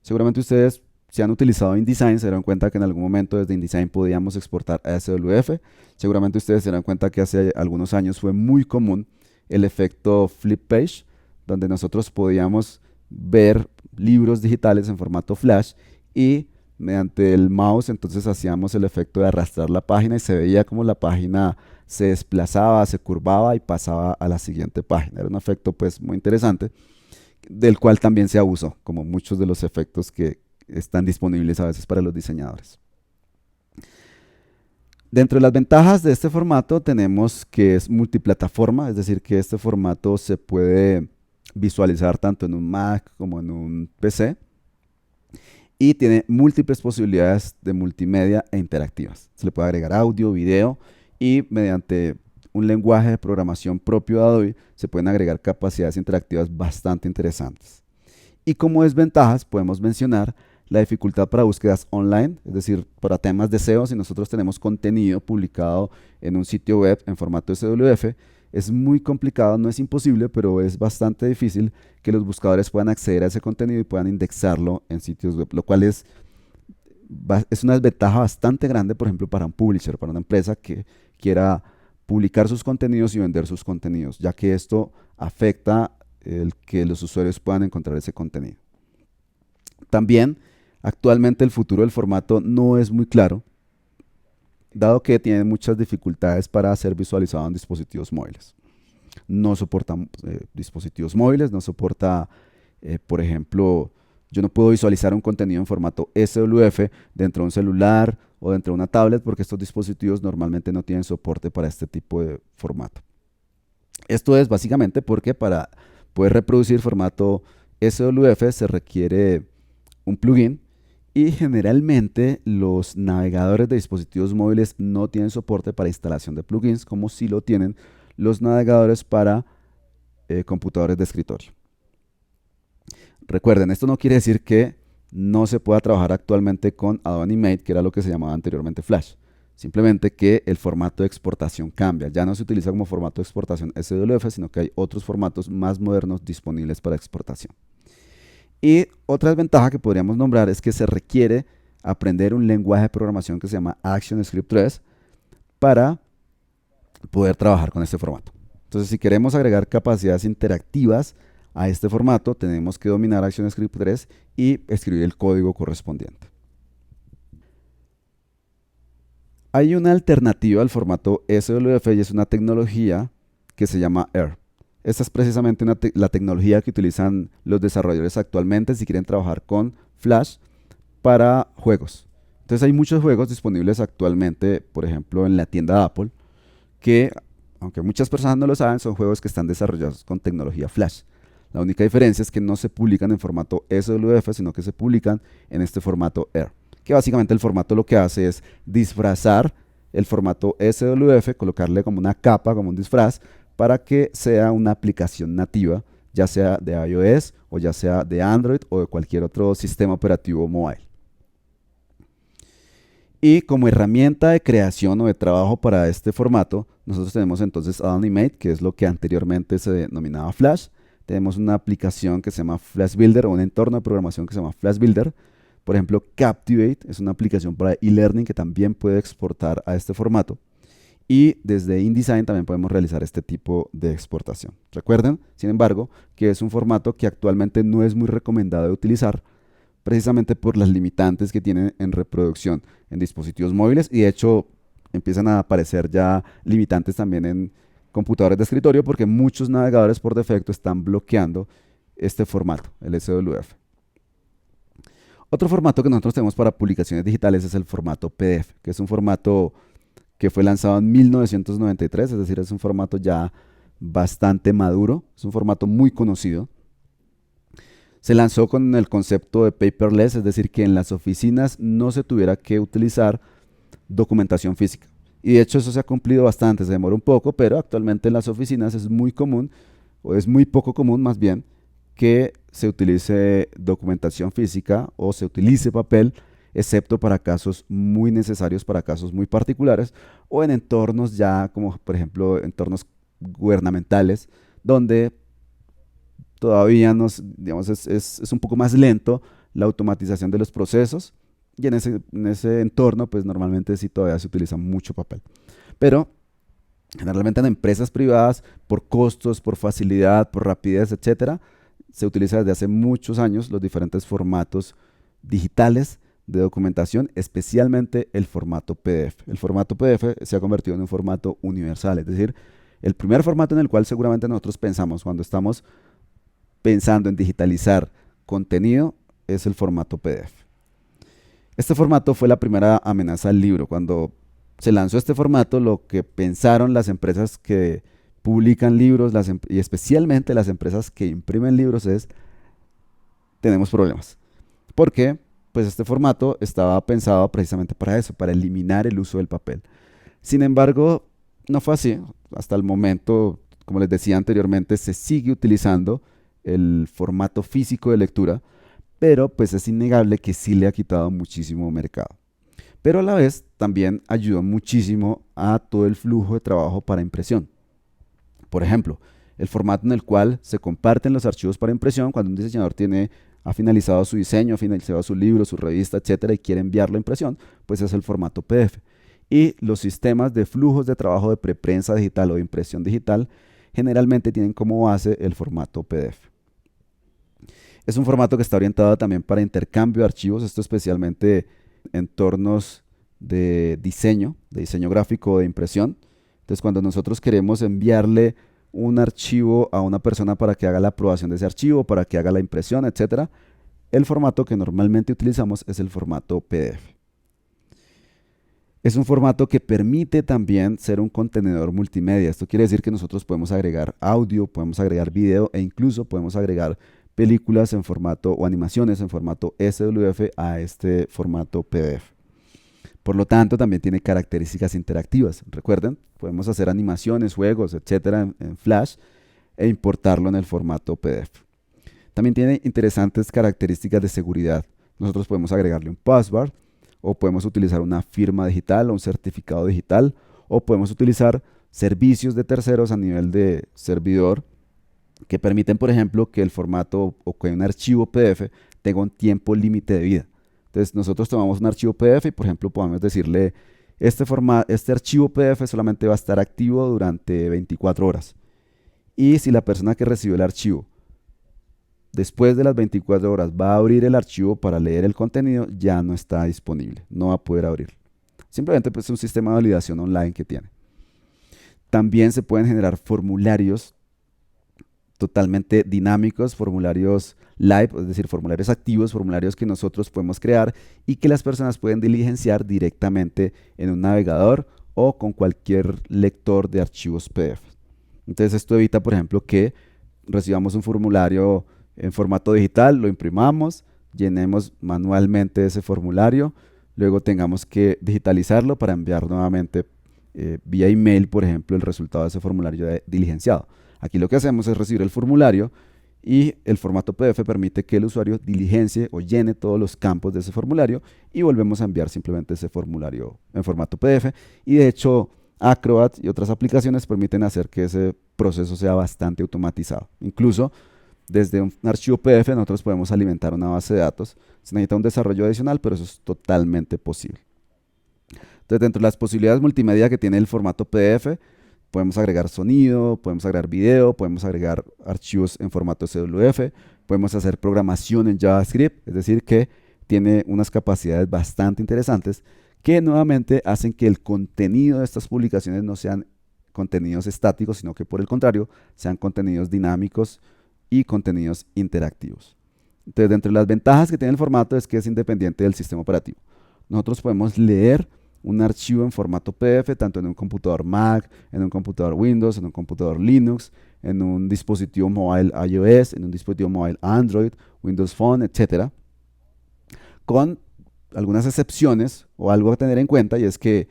Speaker 1: Seguramente ustedes, si han utilizado InDesign, se darán cuenta que en algún momento desde InDesign podíamos exportar a SWF. Seguramente ustedes se darán cuenta que hace algunos años fue muy común el efecto flip page, donde nosotros podíamos ver libros digitales en formato Flash y mediante el mouse entonces hacíamos el efecto de arrastrar la página y se veía como la página se desplazaba, se curvaba y pasaba a la siguiente página. Era un efecto pues muy interesante, del cual también se abusó, como muchos de los efectos que están disponibles a veces para los diseñadores. Dentro de las ventajas de este formato tenemos que es multiplataforma, es decir, que este formato se puede visualizar tanto en un Mac como en un PC y tiene múltiples posibilidades de multimedia e interactivas. Se le puede agregar audio, video y mediante un lenguaje de programación propio de Adobe se pueden agregar capacidades interactivas bastante interesantes. Y como desventajas podemos mencionar la dificultad para búsquedas online, es decir, para temas de SEO, si nosotros tenemos contenido publicado en un sitio web en formato SWF, es muy complicado, no es imposible, pero es bastante difícil que los buscadores puedan acceder a ese contenido y puedan indexarlo en sitios web, lo cual es una desventaja bastante grande, por ejemplo, para un publisher, para una empresa que quiera publicar sus contenidos y vender sus contenidos, ya que esto afecta el que los usuarios puedan encontrar ese contenido. También, actualmente el futuro del formato no es muy claro, dado que tiene muchas dificultades para ser visualizado en dispositivos móviles. No soporta dispositivos móviles, no soporta, por ejemplo, yo no puedo visualizar un contenido en formato SWF dentro de un celular o dentro de una tablet porque estos dispositivos normalmente no tienen soporte para este tipo de formato. Esto es básicamente porque para poder reproducir formato SWF se requiere un plugin y generalmente los navegadores de dispositivos móviles no tienen soporte para instalación de plugins como sí lo tienen los navegadores para computadores de escritorio. Recuerden, esto no quiere decir que no se pueda trabajar actualmente con Adobe Animate, que era lo que se llamaba anteriormente Flash. Simplemente que el formato de exportación cambia. Ya no se utiliza como formato de exportación SWF, sino que hay otros formatos más modernos disponibles para exportación. Y otra desventaja que podríamos nombrar es que se requiere aprender un lenguaje de programación que se llama ActionScript 3 para poder trabajar con este formato. Entonces, si queremos agregar capacidades interactivas a este formato, tenemos que dominar ActionScript 3 y escribir el código correspondiente. Hay una alternativa al formato SWF y es una tecnología que se llama AIR. Esta es precisamente la tecnología que utilizan los desarrolladores actualmente si quieren trabajar con Flash para juegos. Entonces hay muchos juegos disponibles actualmente, por ejemplo, en la tienda de Apple, que, aunque muchas personas no lo saben, son juegos que están desarrollados con tecnología Flash. La única diferencia es que no se publican en formato SWF, sino que se publican en este formato AIR, que básicamente el formato lo que hace es disfrazar el formato SWF, colocarle como una capa, como un disfraz, para que sea una aplicación nativa, ya sea de iOS o ya sea de Android o de cualquier otro sistema operativo mobile. Y como herramienta de creación o de trabajo para este formato, nosotros tenemos entonces Animate, que es lo que anteriormente se denominaba Flash. Tenemos una aplicación que se llama Flash Builder o un entorno de programación que se llama Flash Builder. Por ejemplo, Captivate es una aplicación para e-learning que también puede exportar a este formato. Y desde InDesign también podemos realizar este tipo de exportación. Recuerden, sin embargo, que es un formato que actualmente no es muy recomendado de utilizar, precisamente por las limitantes que tienen en reproducción en dispositivos móviles, y de hecho empiezan a aparecer ya limitantes también en computadores de escritorio, porque muchos navegadores por defecto están bloqueando este formato, el SWF. Otro formato que nosotros tenemos para publicaciones digitales es el formato PDF, que es un formato que fue lanzado en 1993, es decir, es un formato ya bastante maduro, es un formato muy conocido. Se lanzó con el concepto de paperless, es decir, que en las oficinas no se tuviera que utilizar documentación física. Y de hecho eso se ha cumplido bastante, se demora un poco, pero actualmente en las oficinas es muy común, o es muy poco común más bien, que se utilice documentación física o se utilice papel, excepto para casos muy necesarios, para casos muy particulares, o en entornos ya como por ejemplo entornos gubernamentales, donde todavía digamos, es un poco más lento la automatización de los procesos, y en ese entorno pues normalmente sí todavía se utiliza mucho papel. Pero generalmente en empresas privadas, por costos, por facilidad, por rapidez, etcétera, se utiliza desde hace muchos años los diferentes formatos digitales de documentación, especialmente el formato PDF. El formato PDF se ha convertido en un formato universal, es decir, el primer formato en el cual seguramente nosotros pensamos cuando estamos pensando en digitalizar contenido es el formato PDF. Este formato fue la primera amenaza al libro. Cuando se lanzó este formato, lo que pensaron las empresas que publican libros y especialmente las empresas que imprimen libros es: tenemos problemas. ¿Por qué? Pues este formato estaba pensado precisamente para eso, para eliminar el uso del papel. Sin embargo, no fue así. Hasta el momento, como les decía anteriormente, se sigue utilizando el formato físico de lectura, pero pues es innegable que sí le ha quitado muchísimo mercado. Pero a la vez también ayudó muchísimo a todo el flujo de trabajo para impresión. Por ejemplo, el formato en el cual se comparten los archivos para impresión cuando un diseñador ha finalizado su diseño, ha finalizado su libro, su revista, etcétera, y quiere enviarlo a impresión, pues es el formato PDF. Y los sistemas de flujos de trabajo de preprensa digital o de impresión digital generalmente tienen como base el formato PDF. Es un formato que está orientado también para intercambio de archivos, esto especialmente en entornos de diseño gráfico o de impresión. Entonces, cuando nosotros queremos enviarle un archivo a una persona para que haga la aprobación de ese archivo, para que haga la impresión, etcétera, el formato que normalmente utilizamos es el formato PDF. Es un formato que permite también ser un contenedor multimedia. Esto quiere decir que nosotros podemos agregar audio, podemos agregar video e incluso podemos agregar películas en formato o animaciones en formato SWF a este formato PDF. Por lo tanto, también tiene características interactivas. Recuerden, podemos hacer animaciones, juegos, etcétera, en Flash e importarlo en el formato PDF. También tiene interesantes características de seguridad. Nosotros podemos agregarle un password, o podemos utilizar una firma digital o un certificado digital, o podemos utilizar servicios de terceros a nivel de servidor que permiten, por ejemplo, que el formato o que un archivo PDF tenga un tiempo límite de vida. Entonces nosotros tomamos un archivo PDF y, por ejemplo, podemos decirle: este archivo PDF solamente va a estar activo durante 24 horas. Y si nosotros queremos que ese archivo PDF se vea, por ejemplo, en 24 horas, pues entonces nosotros podemos decirle: este archivo PDF solamente va a estar activo durante 24 horas. Y si nosotros queremos que ese archivo PDF solamente va a estar activo durante 24 horas, Y si la persona que recibió el archivo después de las 24 horas va a abrir el archivo para leer el contenido, ya no está disponible, no va a poder abrirlo. Simplemente pues, es un sistema de validación online que tiene. También se pueden generar formularios totalmente dinámicos, formularios live, es decir, formularios activos, formularios que nosotros podemos crear y que las personas pueden diligenciar directamente en un navegador o con cualquier lector de archivos PDF. Entonces esto evita, por ejemplo, que recibamos un formulario en formato digital, lo imprimamos, llenemos manualmente ese formulario, luego tengamos que digitalizarlo para enviar nuevamente vía email, por ejemplo, el resultado de ese formulario diligenciado. Aquí lo que hacemos es recibir el formulario y el formato PDF permite que el usuario diligencie o llene todos los campos de ese formulario y volvemos a enviar simplemente ese formulario en formato PDF. Y de hecho, Acrobat y otras aplicaciones permiten hacer que ese proceso sea bastante automatizado. Incluso desde un archivo PDF nosotros podemos alimentar una base de datos. Se necesita un desarrollo adicional, pero eso es totalmente posible. Entonces, dentro de las posibilidades multimedia que tiene el formato PDF, podemos agregar sonido, podemos agregar video, podemos agregar archivos en formato CWF, podemos hacer programación en JavaScript, es decir, que tiene unas capacidades bastante interesantes que nuevamente hacen que el contenido de estas publicaciones no sean contenidos estáticos, sino que por el contrario, sean contenidos dinámicos y contenidos interactivos. Entonces, dentro de las ventajas que tiene el formato es que es independiente del sistema operativo. Nosotros podemos leer un archivo en formato PDF tanto en un computador Mac, en un computador Windows, en un computador Linux, en un dispositivo móvil iOS, en un dispositivo móvil Android, Windows Phone, etcétera, con algunas excepciones o algo a tener en cuenta, y es que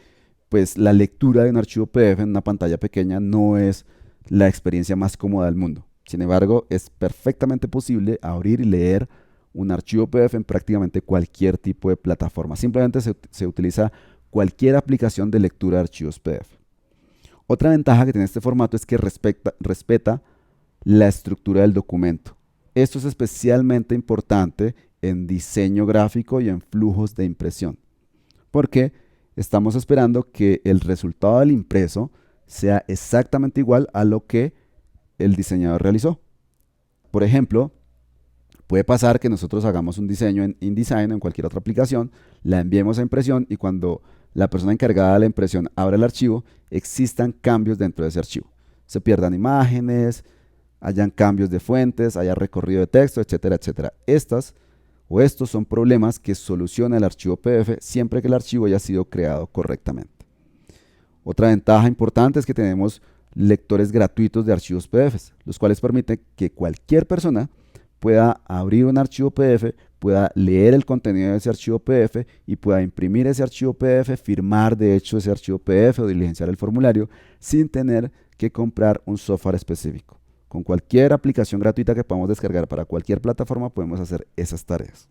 Speaker 1: pues la lectura de un archivo PDF en una pantalla pequeña no es la experiencia más cómoda del mundo. Sin embargo, es perfectamente posible abrir y leer un archivo PDF en prácticamente cualquier tipo de plataforma. Simplemente se utiliza cualquier aplicación de lectura de archivos PDF. Otra ventaja que tiene este formato es que respeta la estructura del documento. Esto es especialmente importante en diseño gráfico y en flujos de impresión, porque estamos esperando que el resultado del impreso sea exactamente igual a lo que el diseñador realizó. Por ejemplo, puede pasar que nosotros hagamos un diseño en InDesign o en cualquier otra aplicación, la enviemos a impresión y cuando la persona encargada de la impresión abra el archivo, existan cambios dentro de ese archivo. Se pierdan imágenes, hayan cambios de fuentes, haya recorrido de texto, etcétera, etcétera. Estos son problemas que soluciona el archivo PDF siempre que el archivo haya sido creado correctamente. Otra ventaja importante es que tenemos lectores gratuitos de archivos PDF, los cuales permiten que cualquier persona pueda abrir un archivo PDF, pueda leer el contenido de ese archivo PDF y pueda imprimir ese archivo PDF, firmar de hecho ese archivo PDF o diligenciar el formulario sin tener que comprar un software específico. Con cualquier aplicación gratuita que podamos descargar para cualquier plataforma podemos hacer esas tareas.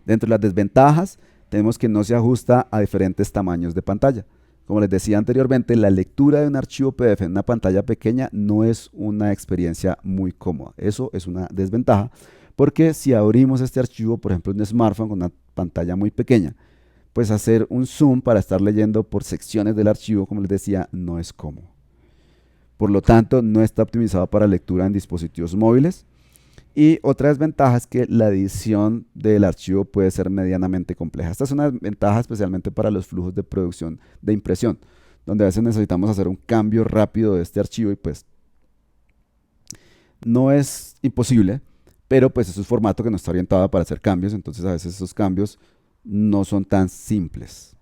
Speaker 1: Dentro de las desventajas tenemos que no se ajusta a diferentes tamaños de pantalla. Como les decía anteriormente, la lectura de un archivo PDF en una pantalla pequeña no es una experiencia muy cómoda. Eso es una desventaja, porque si abrimos este archivo, por ejemplo, en un smartphone con una pantalla muy pequeña, pues hacer un zoom para estar leyendo por secciones del archivo, como les decía, no es cómodo. Por lo tanto, no está optimizado para lectura en dispositivos móviles. Y otra desventaja es que la edición del archivo puede ser medianamente compleja. Esta es una ventaja especialmente para los flujos de producción de impresión, donde a veces necesitamos hacer un cambio rápido de este archivo y pues no es imposible, pero pues es un formato que no está orientado para hacer cambios, entonces a veces esos cambios no son tan simples.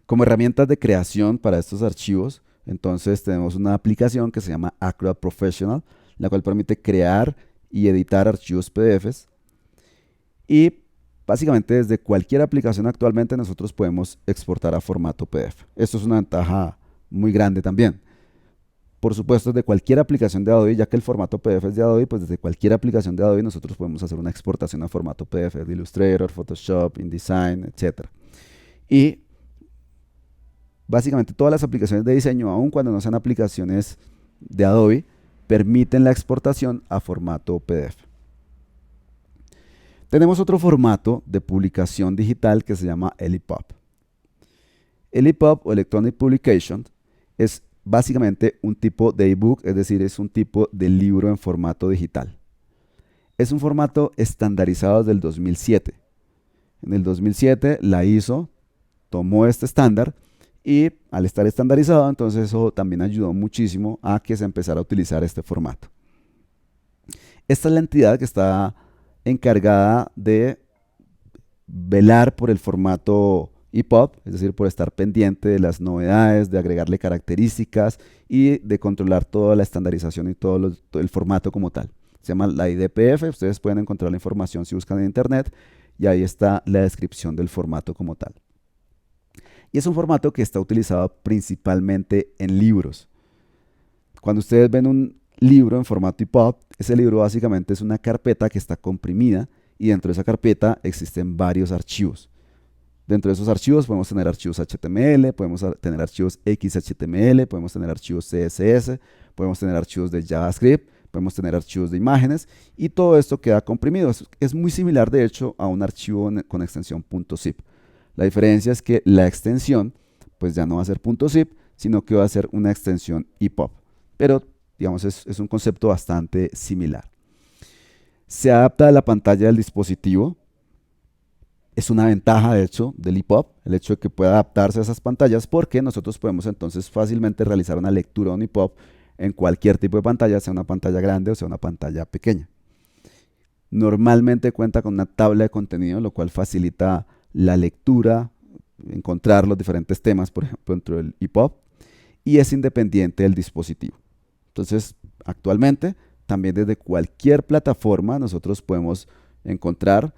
Speaker 1: Como herramientas de creación para estos archivos, entonces tenemos una aplicación que se llama Acrobat Professional, la cual permite crear y editar archivos PDFs. Y básicamente desde cualquier aplicación actualmente nosotros podemos exportar a formato PDF. Esto es una ventaja muy grande también. Por supuesto, desde cualquier aplicación de Adobe, ya que el formato PDF es de Adobe, pues desde cualquier aplicación de Adobe nosotros podemos hacer una exportación a formato PDF de Illustrator, Photoshop, InDesign, etc. Y básicamente todas las aplicaciones de diseño, aun cuando no sean aplicaciones de Adobe, permiten la exportación a formato PDF. Tenemos otro formato de publicación digital que se llama ELIPUB. ELIPUB o Electronic Publication es básicamente un tipo de ebook, es decir, es un tipo de libro en formato digital. Es un formato estandarizado desde el 2007. En el 2007 la ISO tomó este estándar y al estar estandarizado, entonces eso también ayudó muchísimo a que se empezara a utilizar este formato. Esta es la entidad que está encargada de velar por el formato EPUB, es decir, por estar pendiente de las novedades, de agregarle características y de controlar toda la estandarización y todo el formato como tal. Se llama la IDPF, ustedes pueden encontrar la información si buscan en internet y ahí está la descripción del formato como tal. Y es un formato que está utilizado principalmente en libros. Cuando ustedes ven un libro en formato EPUB, ese libro básicamente es una carpeta que está comprimida y dentro de esa carpeta existen varios archivos. Dentro de esos archivos podemos tener archivos HTML, podemos tener archivos XHTML, podemos tener archivos CSS, podemos tener archivos de JavaScript, podemos tener archivos de imágenes y todo esto queda comprimido. Es muy similar de hecho a un archivo con extensión .zip. La diferencia es que la extensión pues ya no va a ser .zip, sino que va a ser una extensión EPUB. Pero digamos es un concepto bastante similar. Se adapta a la pantalla del dispositivo. Es una ventaja, de hecho, del EPUB, el hecho de que pueda adaptarse a esas pantallas, porque nosotros podemos entonces fácilmente realizar una lectura de un EPUB en cualquier tipo de pantalla, sea una pantalla grande o sea una pantalla pequeña. Normalmente cuenta con una tabla de contenido, lo cual facilita la lectura, encontrar los diferentes temas, por ejemplo, dentro del EPUB, y es independiente del dispositivo. Entonces, actualmente, también desde cualquier plataforma nosotros podemos encontrar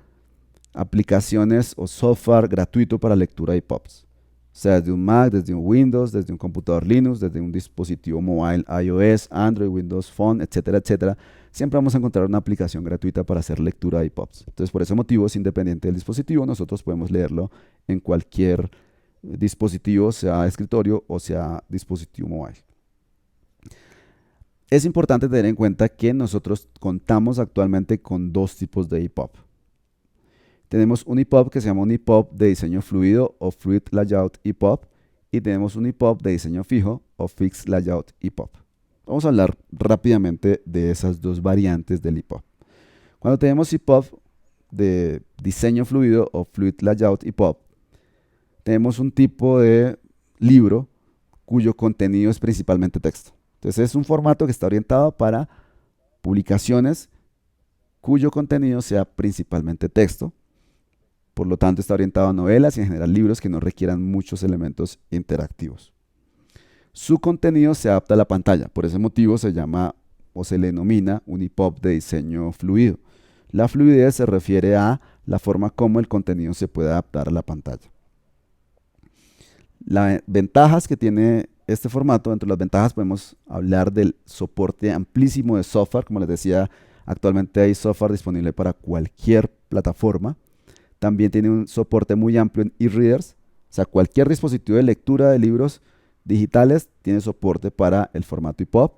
Speaker 1: aplicaciones o software gratuito para lectura de EPUBs. O sea, desde un Mac, desde un Windows, desde un computador Linux, desde un dispositivo mobile iOS, Android, Windows Phone, etcétera, etcétera. Siempre vamos a encontrar una aplicación gratuita para hacer lectura de EPUBs. Entonces, por ese motivo, es independiente del dispositivo. Nosotros podemos leerlo en cualquier dispositivo, sea escritorio o sea dispositivo mobile. Es importante tener en cuenta que nosotros contamos actualmente con dos tipos de EPUB. Tenemos un EPUB que se llama un EPUB de diseño fluido o Fluid Layout EPUB y tenemos un EPUB de diseño fijo o Fixed Layout EPUB. Vamos a hablar rápidamente de esas dos variantes del EPUB. Cuando tenemos EPUB de diseño fluido o Fluid Layout EPUB, tenemos un tipo de libro cuyo contenido es principalmente texto. Entonces es un formato que está orientado para publicaciones cuyo contenido sea principalmente texto. Por lo tanto, está orientado a novelas y en general libros que no requieran muchos elementos interactivos. Su contenido se adapta a la pantalla, por ese motivo se llama o se le denomina un EPUB de diseño fluido. La fluidez se refiere a la forma como el contenido se puede adaptar a la pantalla. Las ventajas que tiene este formato, entre las ventajas podemos hablar del soporte amplísimo de software. Como les decía, actualmente hay software disponible para cualquier plataforma. También tiene un soporte muy amplio en e-readers, o sea, cualquier dispositivo de lectura de libros digitales tiene soporte para el formato EPUB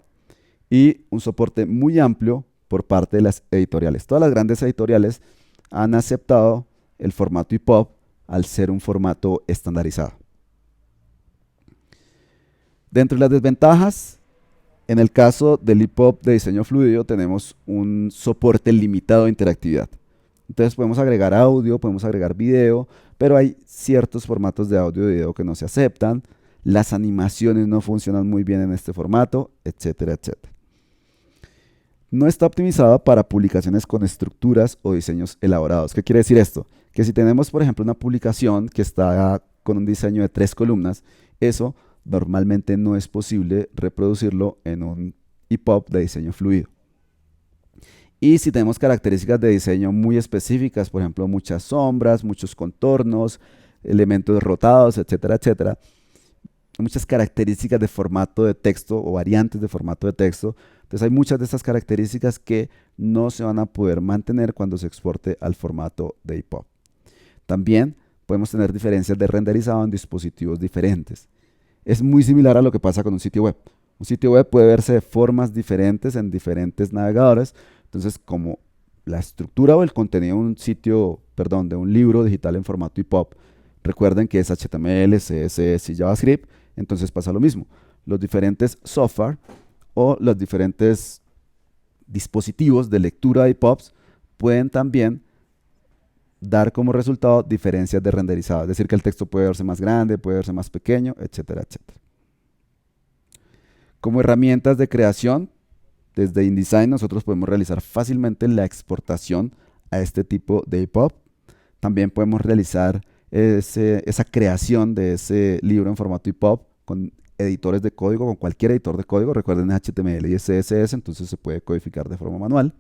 Speaker 1: y un soporte muy amplio por parte de las editoriales. Todas las grandes editoriales han aceptado el formato EPUB al ser un formato estandarizado. Dentro de las desventajas, en el caso del EPUB de diseño fluido tenemos un soporte limitado de interactividad. Entonces podemos agregar audio, podemos agregar video, pero hay ciertos formatos de audio y video que no se aceptan, las animaciones no funcionan muy bien en este formato, etcétera, etcétera. No está optimizado para publicaciones con estructuras o diseños elaborados. ¿Qué quiere decir esto? Que si tenemos, por ejemplo, una publicación que está con un diseño de 3 columnas, eso normalmente no es posible reproducirlo en un EPUB de diseño fluido. Y si tenemos características de diseño muy específicas, por ejemplo, muchas sombras, muchos contornos, elementos rotados, etcétera, etcétera, muchas características de formato de texto o variantes de formato de texto, entonces hay muchas de estas características que no se van a poder mantener cuando se exporte al formato de EPUB. También podemos tener diferencias de renderizado en dispositivos diferentes. Es muy similar a lo que pasa con un sitio web. Un sitio web puede verse de formas diferentes en diferentes navegadores. Entonces, como la estructura o el contenido de un sitio, perdón, de un libro digital en formato EPUB, recuerden que es HTML, CSS y JavaScript, entonces pasa lo mismo. los diferentes software o los diferentes dispositivos de lectura de EPUBs pueden también dar como resultado diferencias de renderizado, es decir, que el texto puede verse más grande, puede verse más pequeño, etcétera, etcétera. Como herramientas de creación, desde InDesign nosotros podemos realizar fácilmente la exportación a este tipo de EPUB. También podemos realizar esa creación de ese libro en formato EPUB con editores de código, con cualquier editor de código. Recuerden HTML y CSS, entonces se puede codificar de forma manual.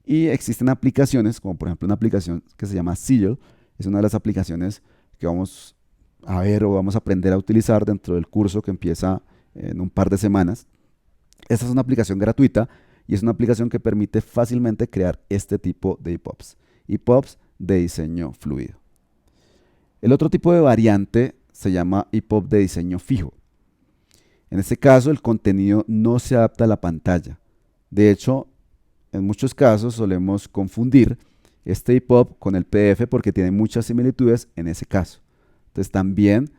Speaker 1: Y existen aplicaciones, como por ejemplo una aplicación que se llama Sigil. Es una de las aplicaciones que vamos a ver o vamos a aprender a utilizar dentro del curso que empieza en un par de semanas. Esta es una aplicación gratuita y es una aplicación que permite fácilmente crear este tipo de EPUBs. EPUBs de diseño fluido. El otro tipo de variante se llama EPUB de diseño fijo. En este caso, el contenido no se adapta a la pantalla. De hecho, en muchos casos solemos confundir este EPUB con el PDF porque tiene muchas similitudes en ese caso. Entonces también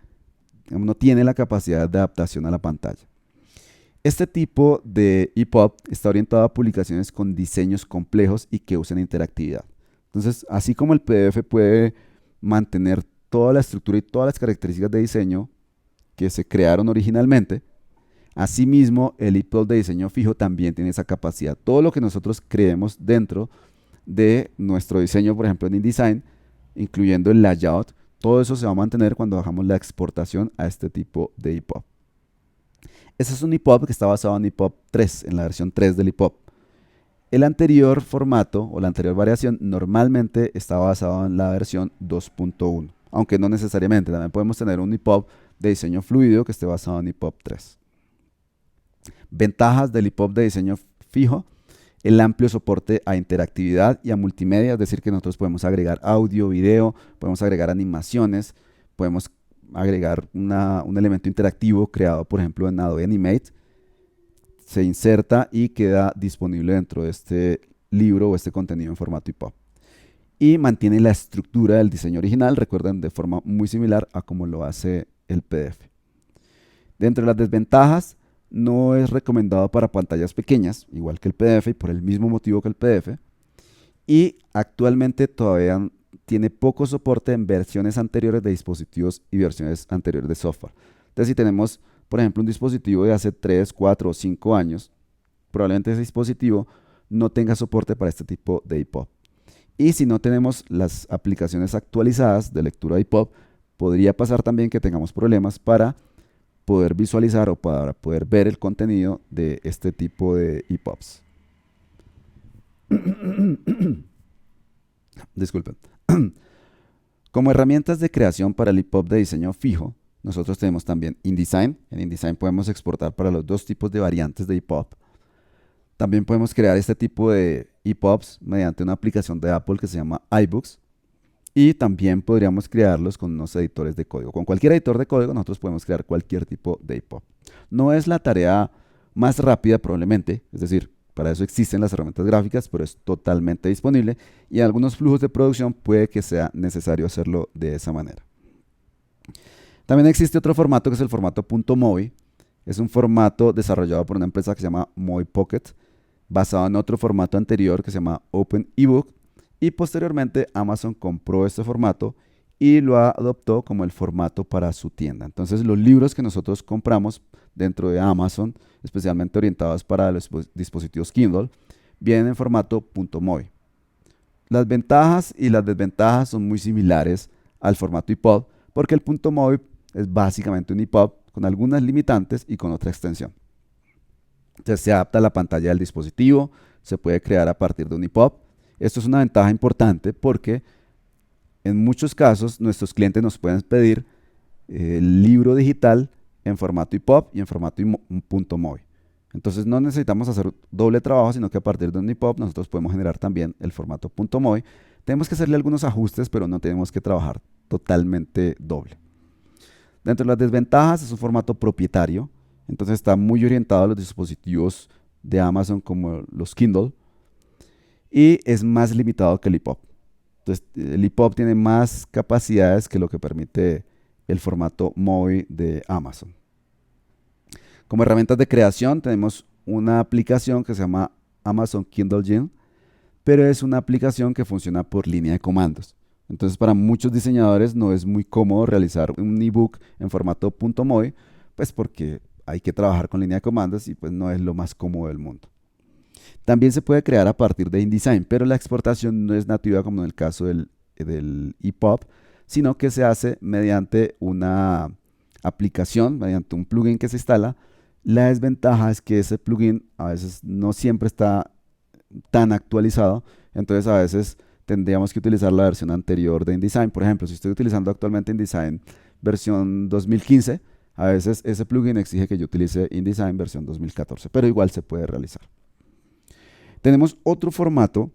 Speaker 1: no tiene la capacidad de adaptación a la pantalla. Este tipo de EPUB está orientado a publicaciones con diseños complejos y que usen interactividad. Entonces, así como el PDF puede mantener toda la estructura y todas las características de diseño que se crearon originalmente, asimismo el EPUB de diseño fijo también tiene esa capacidad. Todo lo que nosotros creemos dentro de nuestro diseño, por ejemplo en InDesign, incluyendo el layout, todo eso se va a mantener cuando hagamos la exportación a este tipo de EPUB. Este es un EPUB que está basado en EPUB 3, en la versión 3 del EPUB. El anterior formato o la anterior variación normalmente está basado en la versión 2.1, aunque no necesariamente. También podemos tener un EPUB de diseño fluido que esté basado en EPUB 3. Ventajas del EPUB de diseño fijo: el amplio soporte a interactividad y a multimedia, es decir, que nosotros podemos agregar audio, video, podemos agregar animaciones, podemos agregar un elemento interactivo creado, por ejemplo, en Adobe Animate. Se inserta y queda disponible dentro de este libro o este contenido en formato EPUB. Y mantiene la estructura del diseño original, recuerden, de forma muy similar a como lo hace el PDF. Dentro de las desventajas, no es recomendado para pantallas pequeñas, igual que el PDF y por el mismo motivo que el PDF. Y actualmente todavía tiene poco soporte en versiones anteriores de dispositivos y versiones anteriores de software. Entonces, si tenemos, por ejemplo, un dispositivo de hace 3, 4 o 5 años, probablemente ese dispositivo no tenga soporte para este tipo de EPUB. Y si no tenemos las aplicaciones actualizadas de lectura de EPUB, podría pasar también que tengamos problemas para poder visualizar o para poder ver el contenido de este tipo de EPUBs. Disculpen. Como herramientas de creación para el EPUB de diseño fijo, nosotros tenemos también InDesign. En InDesign podemos exportar para los dos tipos de variantes de EPUB. También podemos crear este tipo de EPUBs mediante una aplicación de Apple que se llama iBooks. Y también podríamos crearlos con unos editores de código. Con cualquier editor de código nosotros podemos crear cualquier tipo de EPUB. No es la tarea más rápida probablemente, es decir, para eso existen las herramientas gráficas, pero es totalmente disponible y en algunos flujos de producción puede que sea necesario hacerlo de esa manera. También existe otro formato que es el formato .mobi. Es un formato desarrollado por una empresa que se llama MobiPocket, basado en otro formato anterior que se llama OpenEbook, y posteriormente Amazon compró este formato y lo adoptó como el formato para su tienda. Entonces los libros que nosotros compramos dentro de Amazon, especialmente orientados para los dispositivos Kindle, vienen en formato .mobi. Las ventajas y las desventajas son muy similares al formato EPUB, porque el .mobi es básicamente un EPUB con algunas limitantes y con otra extensión. Entonces se adapta a la pantalla del dispositivo, se puede crear a partir de un EPUB. Esto es una ventaja importante porque en muchos casos nuestros clientes nos pueden pedir el libro digital en formato EPUB y en formato .mobi. Entonces no necesitamos hacer doble trabajo, sino que a partir de un EPUB nosotros podemos generar también el formato .mobi. Tenemos que hacerle algunos ajustes, pero no tenemos que trabajar totalmente doble. Dentro de las desventajas es un formato propietario, entonces está muy orientado a los dispositivos de Amazon como los Kindle y es más limitado que el EPUB. Entonces el EPUB tiene más capacidades que lo que permite el formato MOBI de Amazon. Como herramientas de creación tenemos una aplicación que se llama Amazon Kindle Gym, pero es una aplicación que funciona por línea de comandos. Entonces, para muchos diseñadores no es muy cómodo realizar un ebook en formato .movi, pues porque hay que trabajar con línea de comandos y pues no es lo más cómodo del mundo. También se puede crear a partir de InDesign, pero la exportación no es nativa como en el caso del EPUB, sino que se hace mediante una aplicación, mediante un plugin que se instala. La desventaja es que ese plugin a veces no siempre está tan actualizado, entonces a veces tendríamos que utilizar la versión anterior de InDesign. Por ejemplo, si estoy utilizando actualmente InDesign versión 2015, a veces ese plugin exige que yo utilice InDesign versión 2014, pero igual se puede realizar. Tenemos otro formato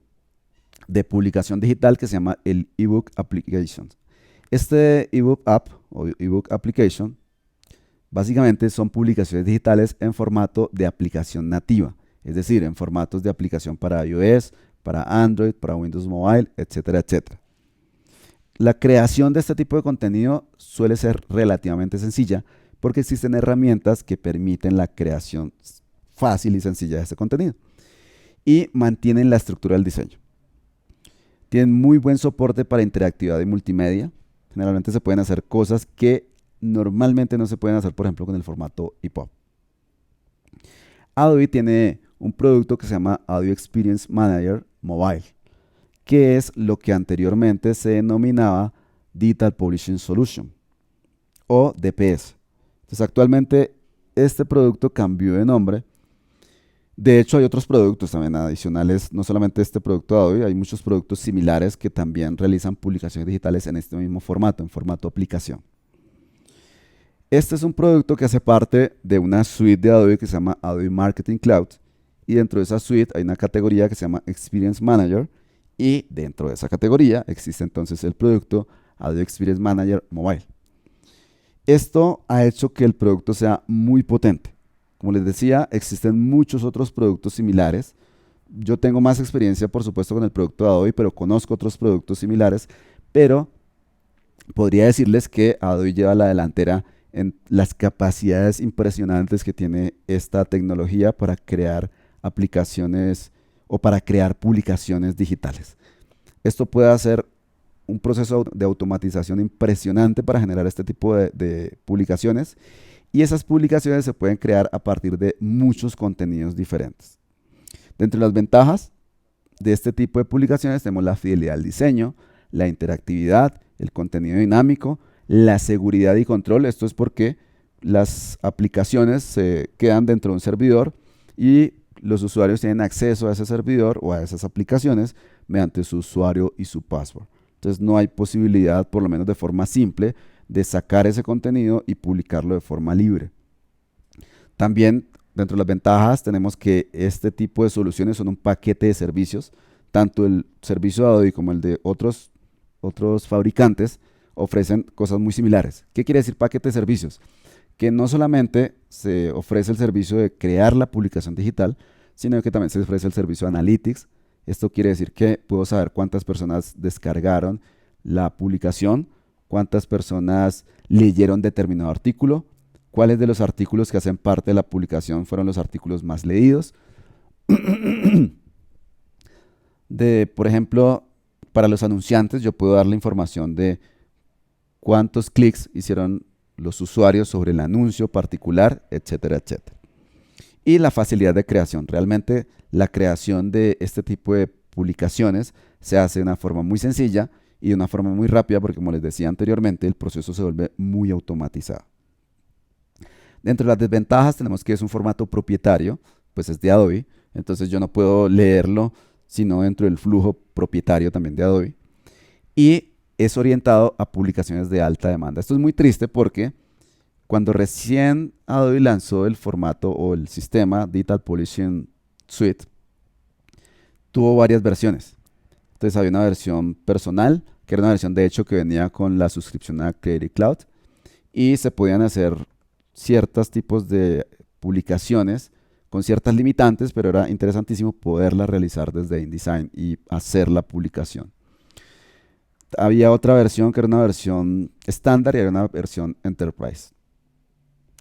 Speaker 1: de publicación digital que se llama el ebook application. Este ebook app o ebook application básicamente son publicaciones digitales en formato de aplicación nativa, es decir, en formatos de aplicación para iOS, para Android, para Windows Mobile, etcétera, etcétera. La creación de este tipo de contenido suele ser relativamente sencilla porque existen herramientas que permiten la creación fácil y sencilla de este contenido y mantienen la estructura del diseño. Tienen muy buen soporte para interactividad y multimedia. Generalmente se pueden hacer cosas que normalmente no se pueden hacer, por ejemplo, con el formato EPUB. Adobe tiene un producto que se llama Adobe Experience Manager Mobile, que es lo que anteriormente se denominaba Digital Publishing Solution o DPS. Entonces, actualmente este producto cambió de nombre. De hecho, hay otros productos también adicionales, no solamente este producto de Adobe, hay muchos productos similares que también realizan publicaciones digitales en este mismo formato, en formato aplicación. Este es un producto que hace parte de una suite de Adobe que se llama Adobe Marketing Cloud, y dentro de esa suite hay una categoría que se llama Experience Manager, y dentro de esa categoría existe entonces el producto Adobe Experience Manager Mobile. Esto ha hecho que el producto sea muy potente. Como les decía, existen muchos otros productos similares. Yo tengo más experiencia, por supuesto, con el producto de Adobe, pero conozco otros productos similares, pero podría decirles que Adobe lleva la delantera en las capacidades impresionantes que tiene esta tecnología para crear aplicaciones o para crear publicaciones digitales. Esto puede hacer un proceso de automatización impresionante para generar este tipo de publicaciones, y esas publicaciones se pueden crear a partir de muchos contenidos diferentes. Dentro de las ventajas de este tipo de publicaciones tenemos la fidelidad al diseño, la interactividad, el contenido dinámico, la seguridad y control. Esto es porque las aplicaciones se quedan dentro de un servidor y los usuarios tienen acceso a ese servidor o a esas aplicaciones mediante su usuario y su password. Entonces no hay posibilidad, por lo menos de forma simple, de sacar ese contenido y publicarlo de forma libre. También dentro de las ventajas tenemos que este tipo de soluciones son un paquete de servicios. Tanto el servicio de Adobe como el de otros fabricantes ofrecen cosas muy similares. ¿Qué quiere decir paquete de servicios? Que no solamente se ofrece el servicio de crear la publicación digital, sino que también se ofrece el servicio de Analytics. Esto quiere decir que puedo saber cuántas personas descargaron la publicación, cuántas personas leyeron determinado artículo, cuáles de los artículos que hacen parte de la publicación fueron los artículos más leídos. Por ejemplo, para los anunciantes yo puedo dar la información de cuántos clics hicieron los usuarios sobre el anuncio particular, etcétera, etcétera. Y la facilidad de creación. Realmente la creación de este tipo de publicaciones se hace de una forma muy sencilla y de una forma muy rápida porque, como les decía anteriormente, el proceso se vuelve muy automatizado. Dentro de las desventajas tenemos que es un formato propietario, pues es de Adobe, entonces yo no puedo leerlo sino dentro del flujo propietario también de Adobe, y es orientado a publicaciones de alta demanda. Esto es muy triste porque cuando recién Adobe lanzó el formato o el sistema Digital Publishing Suite, tuvo varias versiones. Entonces había una versión personal, que era una versión de hecho que venía con la suscripción a Creative Cloud, y se podían hacer ciertos tipos de publicaciones con ciertas limitantes, pero era interesantísimo poderlas realizar desde InDesign y hacer la publicación. Había otra versión que era una versión estándar y había una versión Enterprise.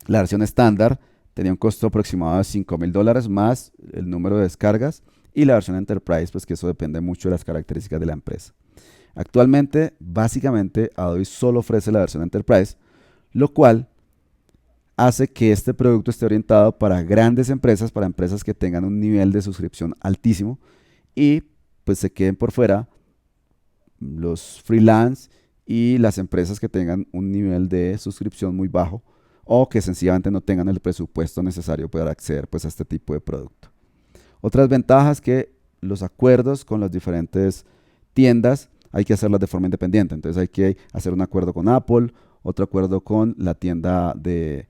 Speaker 1: La versión estándar tenía un costo aproximado de $5,000 más el número de descargas, y la versión Enterprise, pues que eso depende mucho de las características de la empresa. Actualmente, básicamente, Adobe solo ofrece la versión Enterprise, lo cual hace que este producto esté orientado para grandes empresas, para empresas que tengan un nivel de suscripción altísimo, y pues se queden por fuera los freelance y las empresas que tengan un nivel de suscripción muy bajo o que sencillamente no tengan el presupuesto necesario para acceder pues a este tipo de producto. Otras ventajas que los acuerdos con las diferentes tiendas hay que hacerlas de forma independiente. Entonces hay que hacer un acuerdo con Apple, otro acuerdo con la tienda de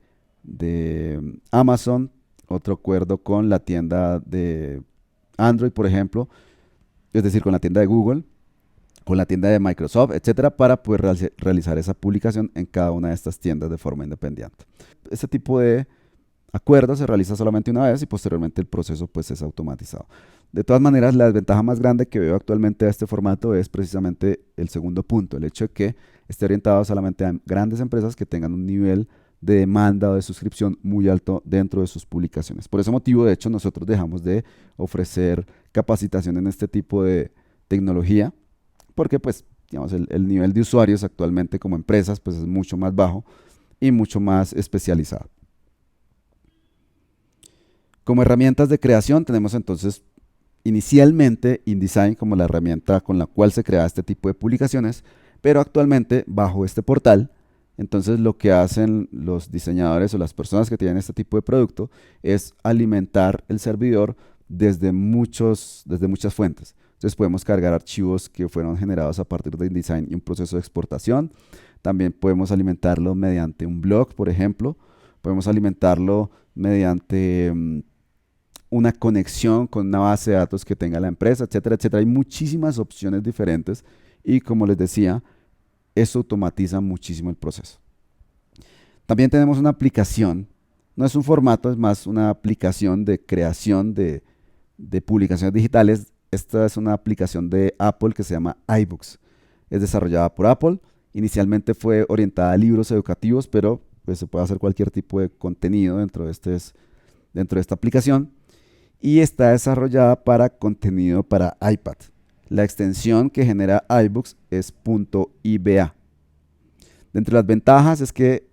Speaker 1: Amazon, otro acuerdo con la tienda de Android, por ejemplo, es decir, con la tienda de Google, con la tienda de Microsoft, etcétera, para poder realizar esa publicación en cada una de estas tiendas de forma independiente. Este tipo de acuerdo se realiza solamente una vez y posteriormente el proceso pues es automatizado. De todas maneras, la desventaja más grande que veo actualmente de este formato es precisamente el segundo punto, el hecho de que esté orientado solamente a grandes empresas que tengan un nivel de demanda o de suscripción muy alto dentro de sus publicaciones. Por ese motivo, de hecho, nosotros dejamos de ofrecer capacitación en este tipo de tecnología, porque pues, digamos, el nivel de usuarios actualmente como empresas pues es mucho más bajo y mucho más especializado. Como herramientas de creación tenemos entonces inicialmente InDesign como la herramienta con la cual se crea este tipo de publicaciones, pero actualmente bajo este portal, entonces lo que hacen los diseñadores o las personas que tienen este tipo de producto es alimentar el servidor desde muchas fuentes. Entonces podemos cargar archivos que fueron generados a partir de InDesign y un proceso de exportación. También podemos alimentarlo mediante un blog, por ejemplo. Podemos alimentarlo mediante una conexión con una base de datos que tenga la empresa, etcétera, etcétera. Hay muchísimas opciones diferentes y como les decía, eso automatiza muchísimo el proceso. También tenemos una aplicación, no es un formato, es más una aplicación de creación de publicaciones digitales. Esta es una aplicación de Apple que se llama iBooks. Es desarrollada por Apple. Inicialmente fue orientada a libros educativos, pero pues, se puede hacer cualquier tipo de contenido dentro de esta aplicación. Y está desarrollada para contenido para iPad. La extensión que genera iBooks es .iba. Dentro de las ventajas es que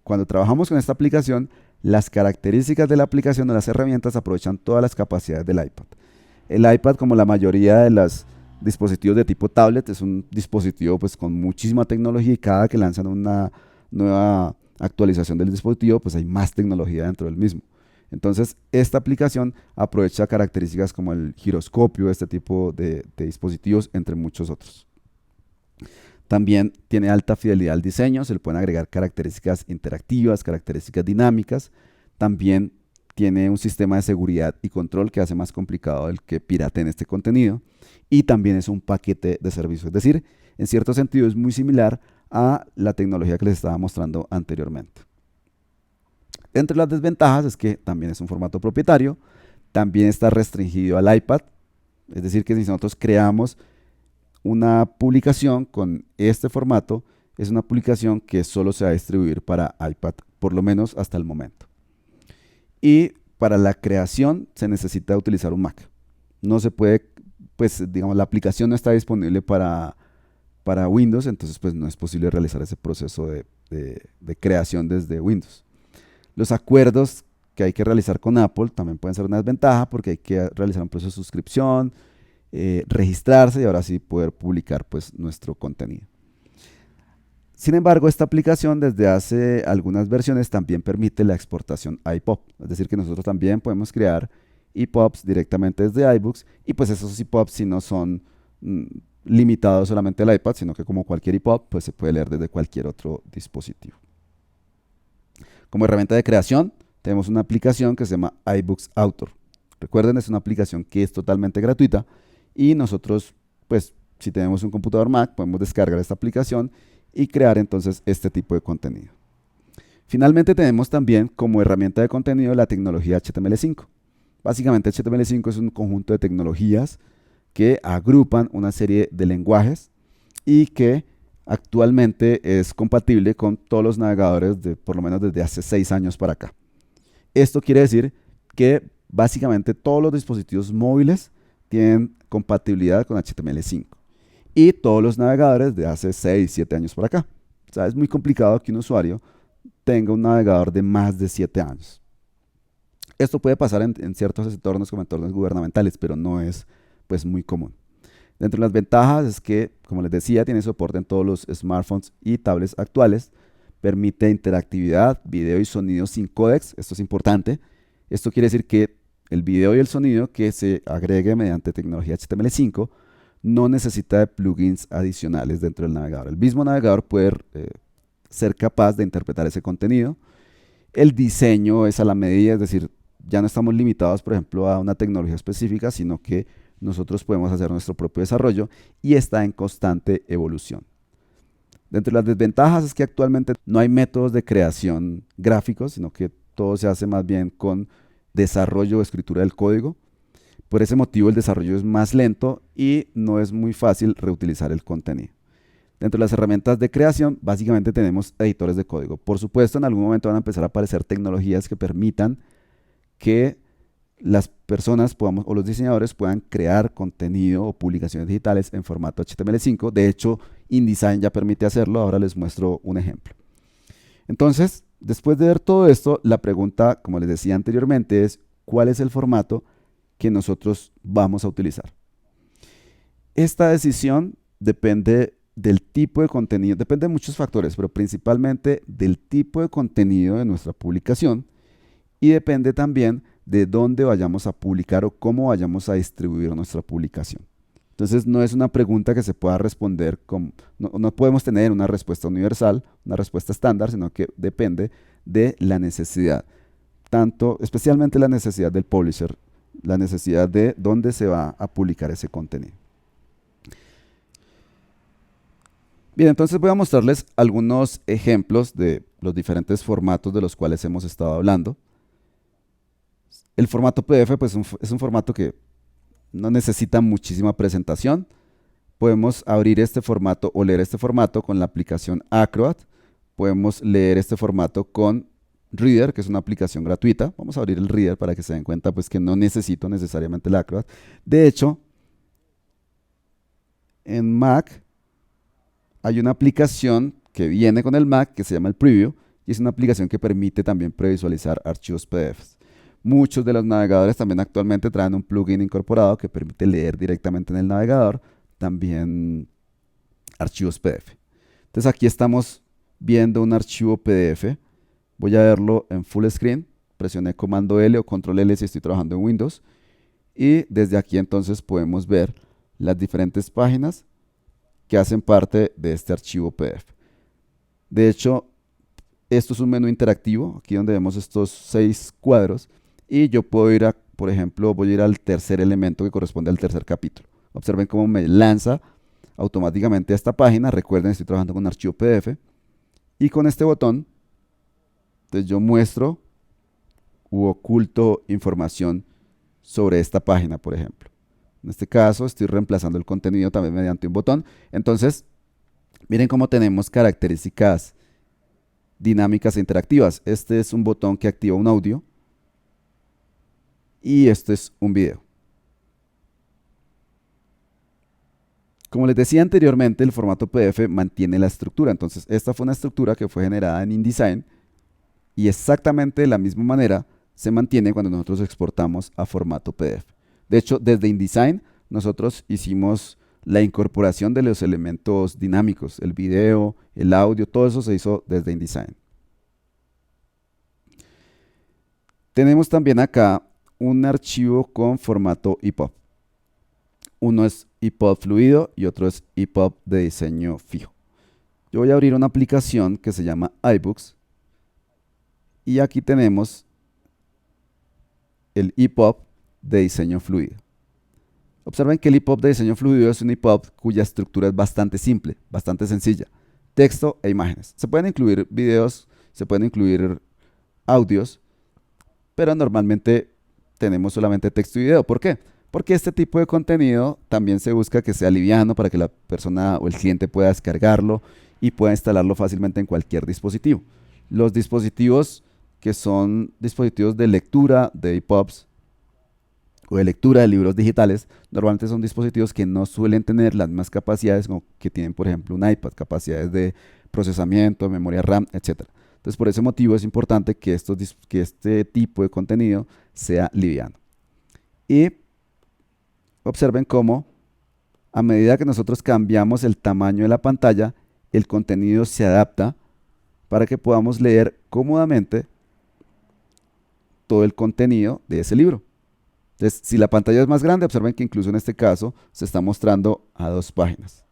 Speaker 1: cuando trabajamos con esta aplicación, las características de la aplicación o las herramientas aprovechan todas las capacidades del iPad. El iPad, como la mayoría de los dispositivos de tipo tablet, es un dispositivo pues, con muchísima tecnología y cada que lanzan una nueva actualización del dispositivo, pues hay más tecnología dentro del mismo. Entonces, esta aplicación aprovecha características como el giroscopio, este tipo de dispositivos, entre muchos otros. También tiene alta fidelidad al diseño, se le pueden agregar características interactivas, características dinámicas. También tiene un sistema de seguridad y control que hace más complicado el que pirateen este contenido. Y también es un paquete de servicio, es decir, en cierto sentido es muy similar a la tecnología que les estaba mostrando anteriormente. Entre las desventajas es que también es un formato propietario, también está restringido al iPad, es decir, que si nosotros creamos una publicación con este formato, es una publicación que solo se va a distribuir para iPad, por lo menos hasta el momento. Y para la creación se necesita utilizar un Mac. No se puede, pues digamos, la aplicación no está disponible para Windows, entonces pues no es posible realizar ese proceso de creación desde Windows. Los acuerdos que hay que realizar con Apple también pueden ser una desventaja porque hay que realizar un proceso de suscripción, registrarse y ahora sí poder publicar pues nuestro contenido. Sin embargo, esta aplicación desde hace algunas versiones también permite la exportación a iPub, es decir que nosotros también podemos crear EPUBs directamente desde iBooks y pues esos EPUBs si no son limitados solamente al iPad, sino que como cualquier EPUB pues se puede leer desde cualquier otro dispositivo. Como herramienta de creación tenemos una aplicación que se llama iBooks Author. Recuerden, es una aplicación que es totalmente gratuita y nosotros, pues, si tenemos un computador Mac, podemos descargar esta aplicación y crear entonces este tipo de contenido. Finalmente tenemos también como herramienta de contenido la tecnología HTML5. Básicamente HTML5 es un conjunto de tecnologías que agrupan una serie de lenguajes y que actualmente es compatible con todos los navegadores por lo menos desde hace 6 años para acá. Esto quiere decir que básicamente todos los dispositivos móviles tienen compatibilidad con HTML5 y todos los navegadores de hace 6, 7 años por acá. O sea, es muy complicado que un usuario tenga un navegador de más de 7 años. Esto puede pasar en ciertos entornos como entornos gubernamentales, pero no es pues muy común. Dentro de las ventajas es que, como les decía, tiene soporte en todos los smartphones y tablets actuales, permite interactividad, video y sonido sin códecs, esto es importante. Esto quiere decir que el video y el sonido que se agregue mediante tecnología HTML5 no necesita de plugins adicionales dentro del navegador. El mismo navegador puede ser capaz de interpretar ese contenido. El diseño es a la medida, es decir, ya no estamos limitados, por ejemplo, a una tecnología específica, sino que nosotros podemos hacer nuestro propio desarrollo y está en constante evolución. Dentro de las desventajas es que actualmente no hay métodos de creación gráficos, sino que todo se hace más bien con desarrollo o escritura del código. Por ese motivo el desarrollo es más lento y no es muy fácil reutilizar el contenido. Dentro de las herramientas de creación, básicamente tenemos editores de código. Por supuesto, en algún momento van a empezar a aparecer tecnologías que permitan que las personas podamos, o los diseñadores puedan crear contenido o publicaciones digitales en formato HTML5. De hecho, InDesign ya permite hacerlo. Ahora les muestro un ejemplo. Entonces, después de ver todo esto, la pregunta, como les decía anteriormente, es ¿cuál es el formato que nosotros vamos a utilizar? Esta decisión depende del tipo de contenido, depende de muchos factores, pero principalmente del tipo de contenido de nuestra publicación y depende también de dónde vayamos a publicar o cómo vayamos a distribuir nuestra publicación. Entonces no es una pregunta que se pueda responder con, no podemos tener una respuesta universal, una respuesta estándar, sino que depende de la necesidad, tanto, especialmente la necesidad del publisher, la necesidad de dónde se va a publicar ese contenido. Bien, entonces voy a mostrarles algunos ejemplos de los diferentes formatos de los cuales hemos estado hablando. El formato PDF pues, es un formato que no necesita muchísima presentación. Podemos abrir este formato o leer este formato con la aplicación Acrobat. Podemos leer este formato con Reader, que es una aplicación gratuita. Vamos a abrir el Reader para que se den cuenta pues, que no necesito necesariamente el Acrobat. De hecho, en Mac hay una aplicación que viene con el Mac que se llama el Preview y es una aplicación que permite también previsualizar archivos PDFs. Muchos de los navegadores también actualmente traen un plugin incorporado que permite leer directamente en el navegador también archivos PDF. Entonces aquí estamos viendo un archivo PDF. Voy a verlo en full screen. Presioné comando L o control L si estoy trabajando en Windows. Y desde aquí entonces podemos ver las diferentes páginas que hacen parte de este archivo PDF. De hecho, esto es un menú interactivo, aquí donde vemos estos 6 cuadros, y yo puedo ir a, por ejemplo, voy a ir al tercer elemento que corresponde al tercer capítulo. Observen cómo me lanza automáticamente a esta página. Recuerden, estoy trabajando con un archivo PDF, y con este botón, entonces yo muestro u oculto información sobre esta página, por ejemplo. En este caso estoy reemplazando el contenido también mediante un botón. Entonces, miren cómo tenemos características dinámicas e interactivas. Este es un botón que activa un audio y este es un video. Como les decía anteriormente, el formato PDF mantiene la estructura. Entonces, esta fue una estructura que fue generada en InDesign y exactamente de la misma manera se mantiene cuando nosotros exportamos a formato PDF. De hecho, desde InDesign nosotros hicimos la incorporación de los elementos dinámicos, el video, el audio, todo eso se hizo desde InDesign. Tenemos también acá un archivo con formato EPUB. Uno es EPUB fluido y otro es EPUB de diseño fijo. Yo voy a abrir una aplicación que se llama iBooks y aquí tenemos el EPUB de diseño fluido. Observen que el EPUB de diseño fluido es un EPUB cuya estructura es bastante simple, bastante sencilla. Texto e imágenes. Se pueden incluir videos, se pueden incluir audios, pero normalmente tenemos solamente texto y video. ¿Por qué? Porque este tipo de contenido también se busca que sea liviano para que la persona o el cliente pueda descargarlo y pueda instalarlo fácilmente en cualquier dispositivo. Los dispositivos que son dispositivos de lectura de EPUBs o de lectura de libros digitales, normalmente son dispositivos que no suelen tener las mismas capacidades como que tienen, por ejemplo, un iPad, capacidades de procesamiento, memoria RAM, etcétera. Entonces, por ese motivo es importante que, que este tipo de contenido sea liviano. Y observen cómo a medida que nosotros cambiamos el tamaño de la pantalla, el contenido se adapta para que podamos leer cómodamente todo el contenido de ese libro. Entonces, si la pantalla es más grande, observen que incluso en este caso se está mostrando a 2 páginas.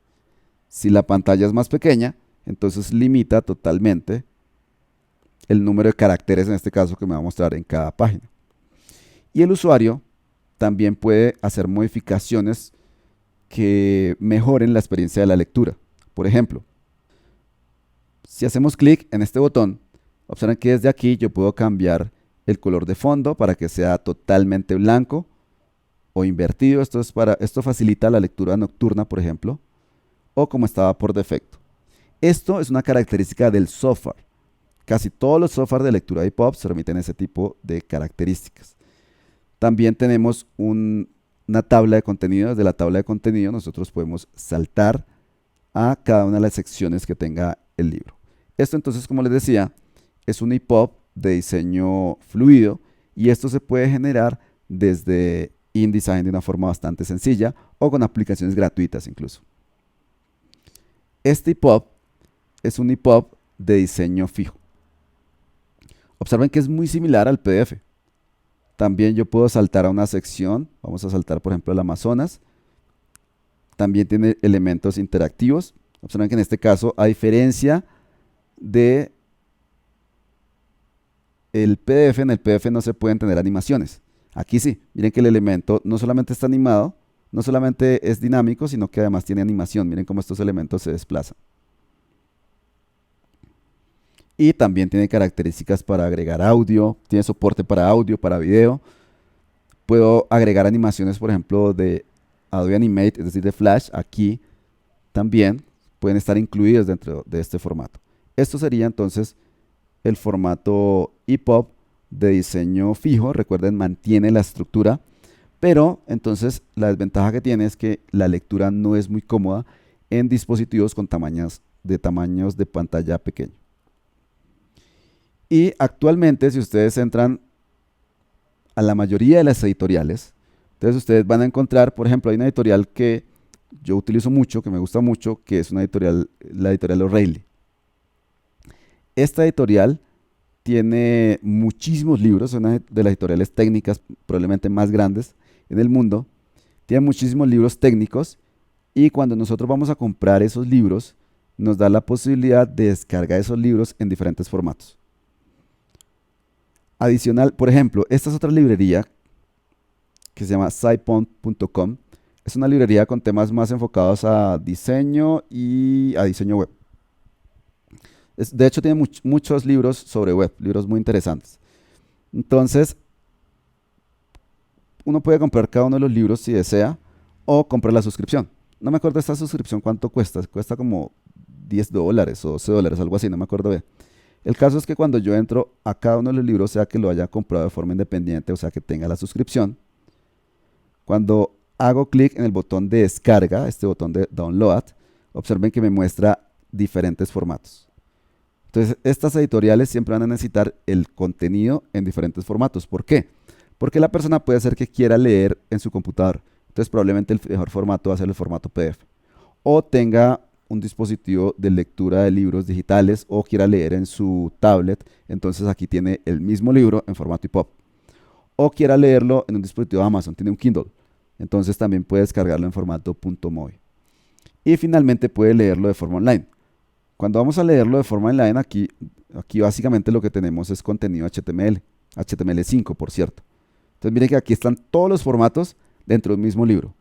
Speaker 1: Si la pantalla es más pequeña, entonces limita totalmente el número de caracteres, en este caso, que me va a mostrar en cada página. Y el usuario también puede hacer modificaciones que mejoren la experiencia de la lectura. Por ejemplo, si hacemos clic en este botón, observen que desde aquí yo puedo cambiar el color de fondo para que sea totalmente blanco o invertido. Esto facilita la lectura nocturna, por ejemplo, o como estaba por defecto. Esto es una característica del software. Casi todos los software de lectura de EPUB permiten ese tipo de características. También tenemos una tabla de contenido. Desde la tabla de contenido nosotros podemos saltar a cada una de las secciones que tenga el libro. Esto entonces, como les decía, es un EPUB de diseño fluido y esto se puede generar desde InDesign de una forma bastante sencilla o con aplicaciones gratuitas incluso. Este EPUB es un EPUB de diseño fijo. Observen que es muy similar al PDF. También yo puedo saltar a una sección. Vamos a saltar, por ejemplo, el Amazonas. También tiene elementos interactivos. Observen que en este caso, a diferencia de el PDF, en el PDF no se pueden tener animaciones. Aquí sí. Miren que el elemento no solamente está animado, no solamente es dinámico, sino que además tiene animación. Miren cómo estos elementos se desplazan. Y también tiene características para agregar audio, tiene soporte para audio, para video. Puedo agregar animaciones, por ejemplo, de Adobe Animate, es decir, de Flash. Aquí también pueden estar incluidas dentro de este formato. Esto sería entonces el formato EPUB de diseño fijo. Recuerden, mantiene la estructura, pero entonces la desventaja que tiene es que la lectura no es muy cómoda en dispositivos con tamaños de pantalla pequeño. Y actualmente, si ustedes entran a la mayoría de las editoriales, entonces ustedes van a encontrar, por ejemplo, hay una editorial que yo utilizo mucho, que me gusta mucho, que es una editorial, la editorial O'Reilly. Esta editorial tiene muchísimos libros, es una de las editoriales técnicas probablemente más grandes en el mundo. Tiene muchísimos libros técnicos y cuando nosotros vamos a comprar esos libros, nos da la posibilidad de descargar esos libros en diferentes formatos. Adicional, por ejemplo, esta es otra librería que se llama SciPoint.com. Es una librería con temas más enfocados a diseño y a diseño web. De hecho, tiene muchos libros sobre web, libros muy interesantes. Entonces, uno puede comprar cada uno de los libros si desea o comprar la suscripción. No me acuerdo esta suscripción cuánto cuesta. Cuesta como $10 o $12, algo así, no me acuerdo bien. El caso es que cuando yo entro a cada uno de los libros, sea que lo haya comprado de forma independiente o sea que tenga la suscripción, cuando hago clic en el botón de descarga, este botón de download, observen que me muestra diferentes formatos. Entonces, estas editoriales siempre van a necesitar el contenido en diferentes formatos. ¿Por qué? Porque la persona puede ser que quiera leer en su computador. Entonces, probablemente el mejor formato va a ser el formato PDF. O tenga un dispositivo de lectura de libros digitales o quiera leer en su tablet, entonces aquí tiene el mismo libro en formato EPUB. O quiera leerlo en un dispositivo de Amazon, tiene un Kindle, entonces también puede descargarlo en formato .mobi. Y finalmente puede leerlo de forma online. Cuando vamos a leerlo de forma online, aquí básicamente lo que tenemos es contenido HTML, HTML5 por cierto. Entonces miren que aquí están todos los formatos dentro del mismo libro.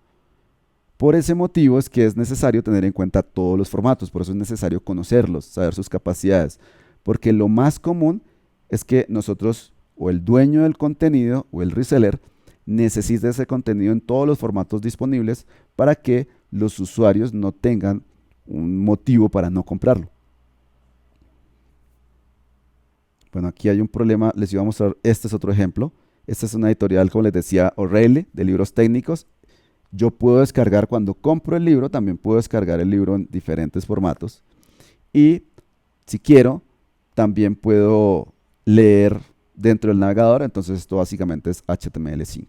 Speaker 1: Por ese motivo es que es necesario tener en cuenta todos los formatos, por eso es necesario conocerlos, saber sus capacidades, porque lo más común es que nosotros o el dueño del contenido o el reseller necesite ese contenido en todos los formatos disponibles para que los usuarios no tengan un motivo para no comprarlo. Bueno, aquí hay un problema, les iba a mostrar, este es otro ejemplo. Esta es una editorial, como les decía, O'Reilly, de libros técnicos. Yo puedo descargar, cuando compro el libro, también puedo descargar el libro en diferentes formatos. Y si quiero, también puedo leer dentro del navegador. Entonces esto básicamente es HTML5.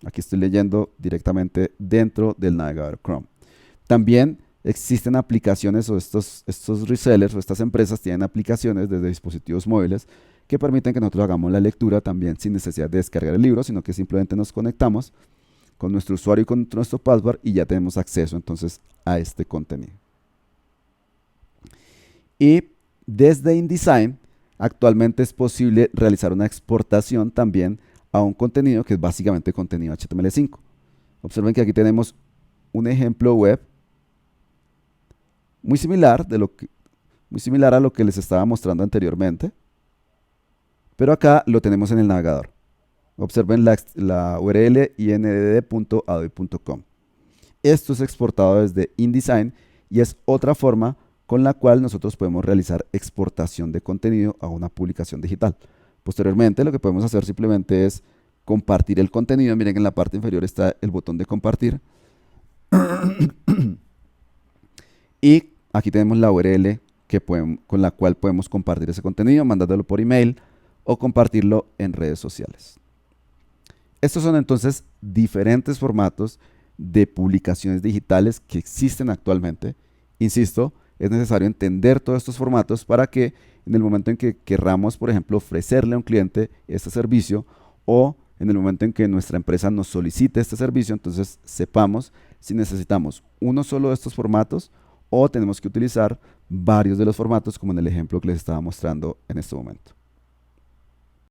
Speaker 1: Aquí estoy leyendo directamente dentro del navegador Chrome. También existen aplicaciones, o estos resellers o estas empresas tienen aplicaciones desde dispositivos móviles que permiten que nosotros hagamos la lectura también sin necesidad de descargar el libro, sino que simplemente nos conectamos con nuestro usuario y con nuestro password y ya tenemos acceso entonces a este contenido. Y desde InDesign actualmente es posible realizar una exportación también a un contenido que es básicamente contenido HTML5. Observen que aquí tenemos un ejemplo web muy similar a lo que les estaba mostrando anteriormente, pero acá lo tenemos en el navegador. Observen la URL indd.adobe.com. Esto es exportado desde InDesign y es otra forma con la cual nosotros podemos realizar exportación de contenido a una publicación digital. Posteriormente, lo que podemos hacer simplemente es compartir el contenido. Miren que en la parte inferior está el botón de compartir. Y aquí tenemos la URL con la cual podemos compartir ese contenido, mandándolo por email o compartirlo en redes sociales. Estos son entonces diferentes formatos de publicaciones digitales que existen actualmente. Insisto, es necesario entender todos estos formatos para que en el momento en que querramos, por ejemplo, ofrecerle a un cliente este servicio, o en el momento en que nuestra empresa nos solicite este servicio, entonces sepamos si necesitamos uno solo de estos formatos o tenemos que utilizar varios de los formatos, como en el ejemplo que les estaba mostrando en este momento.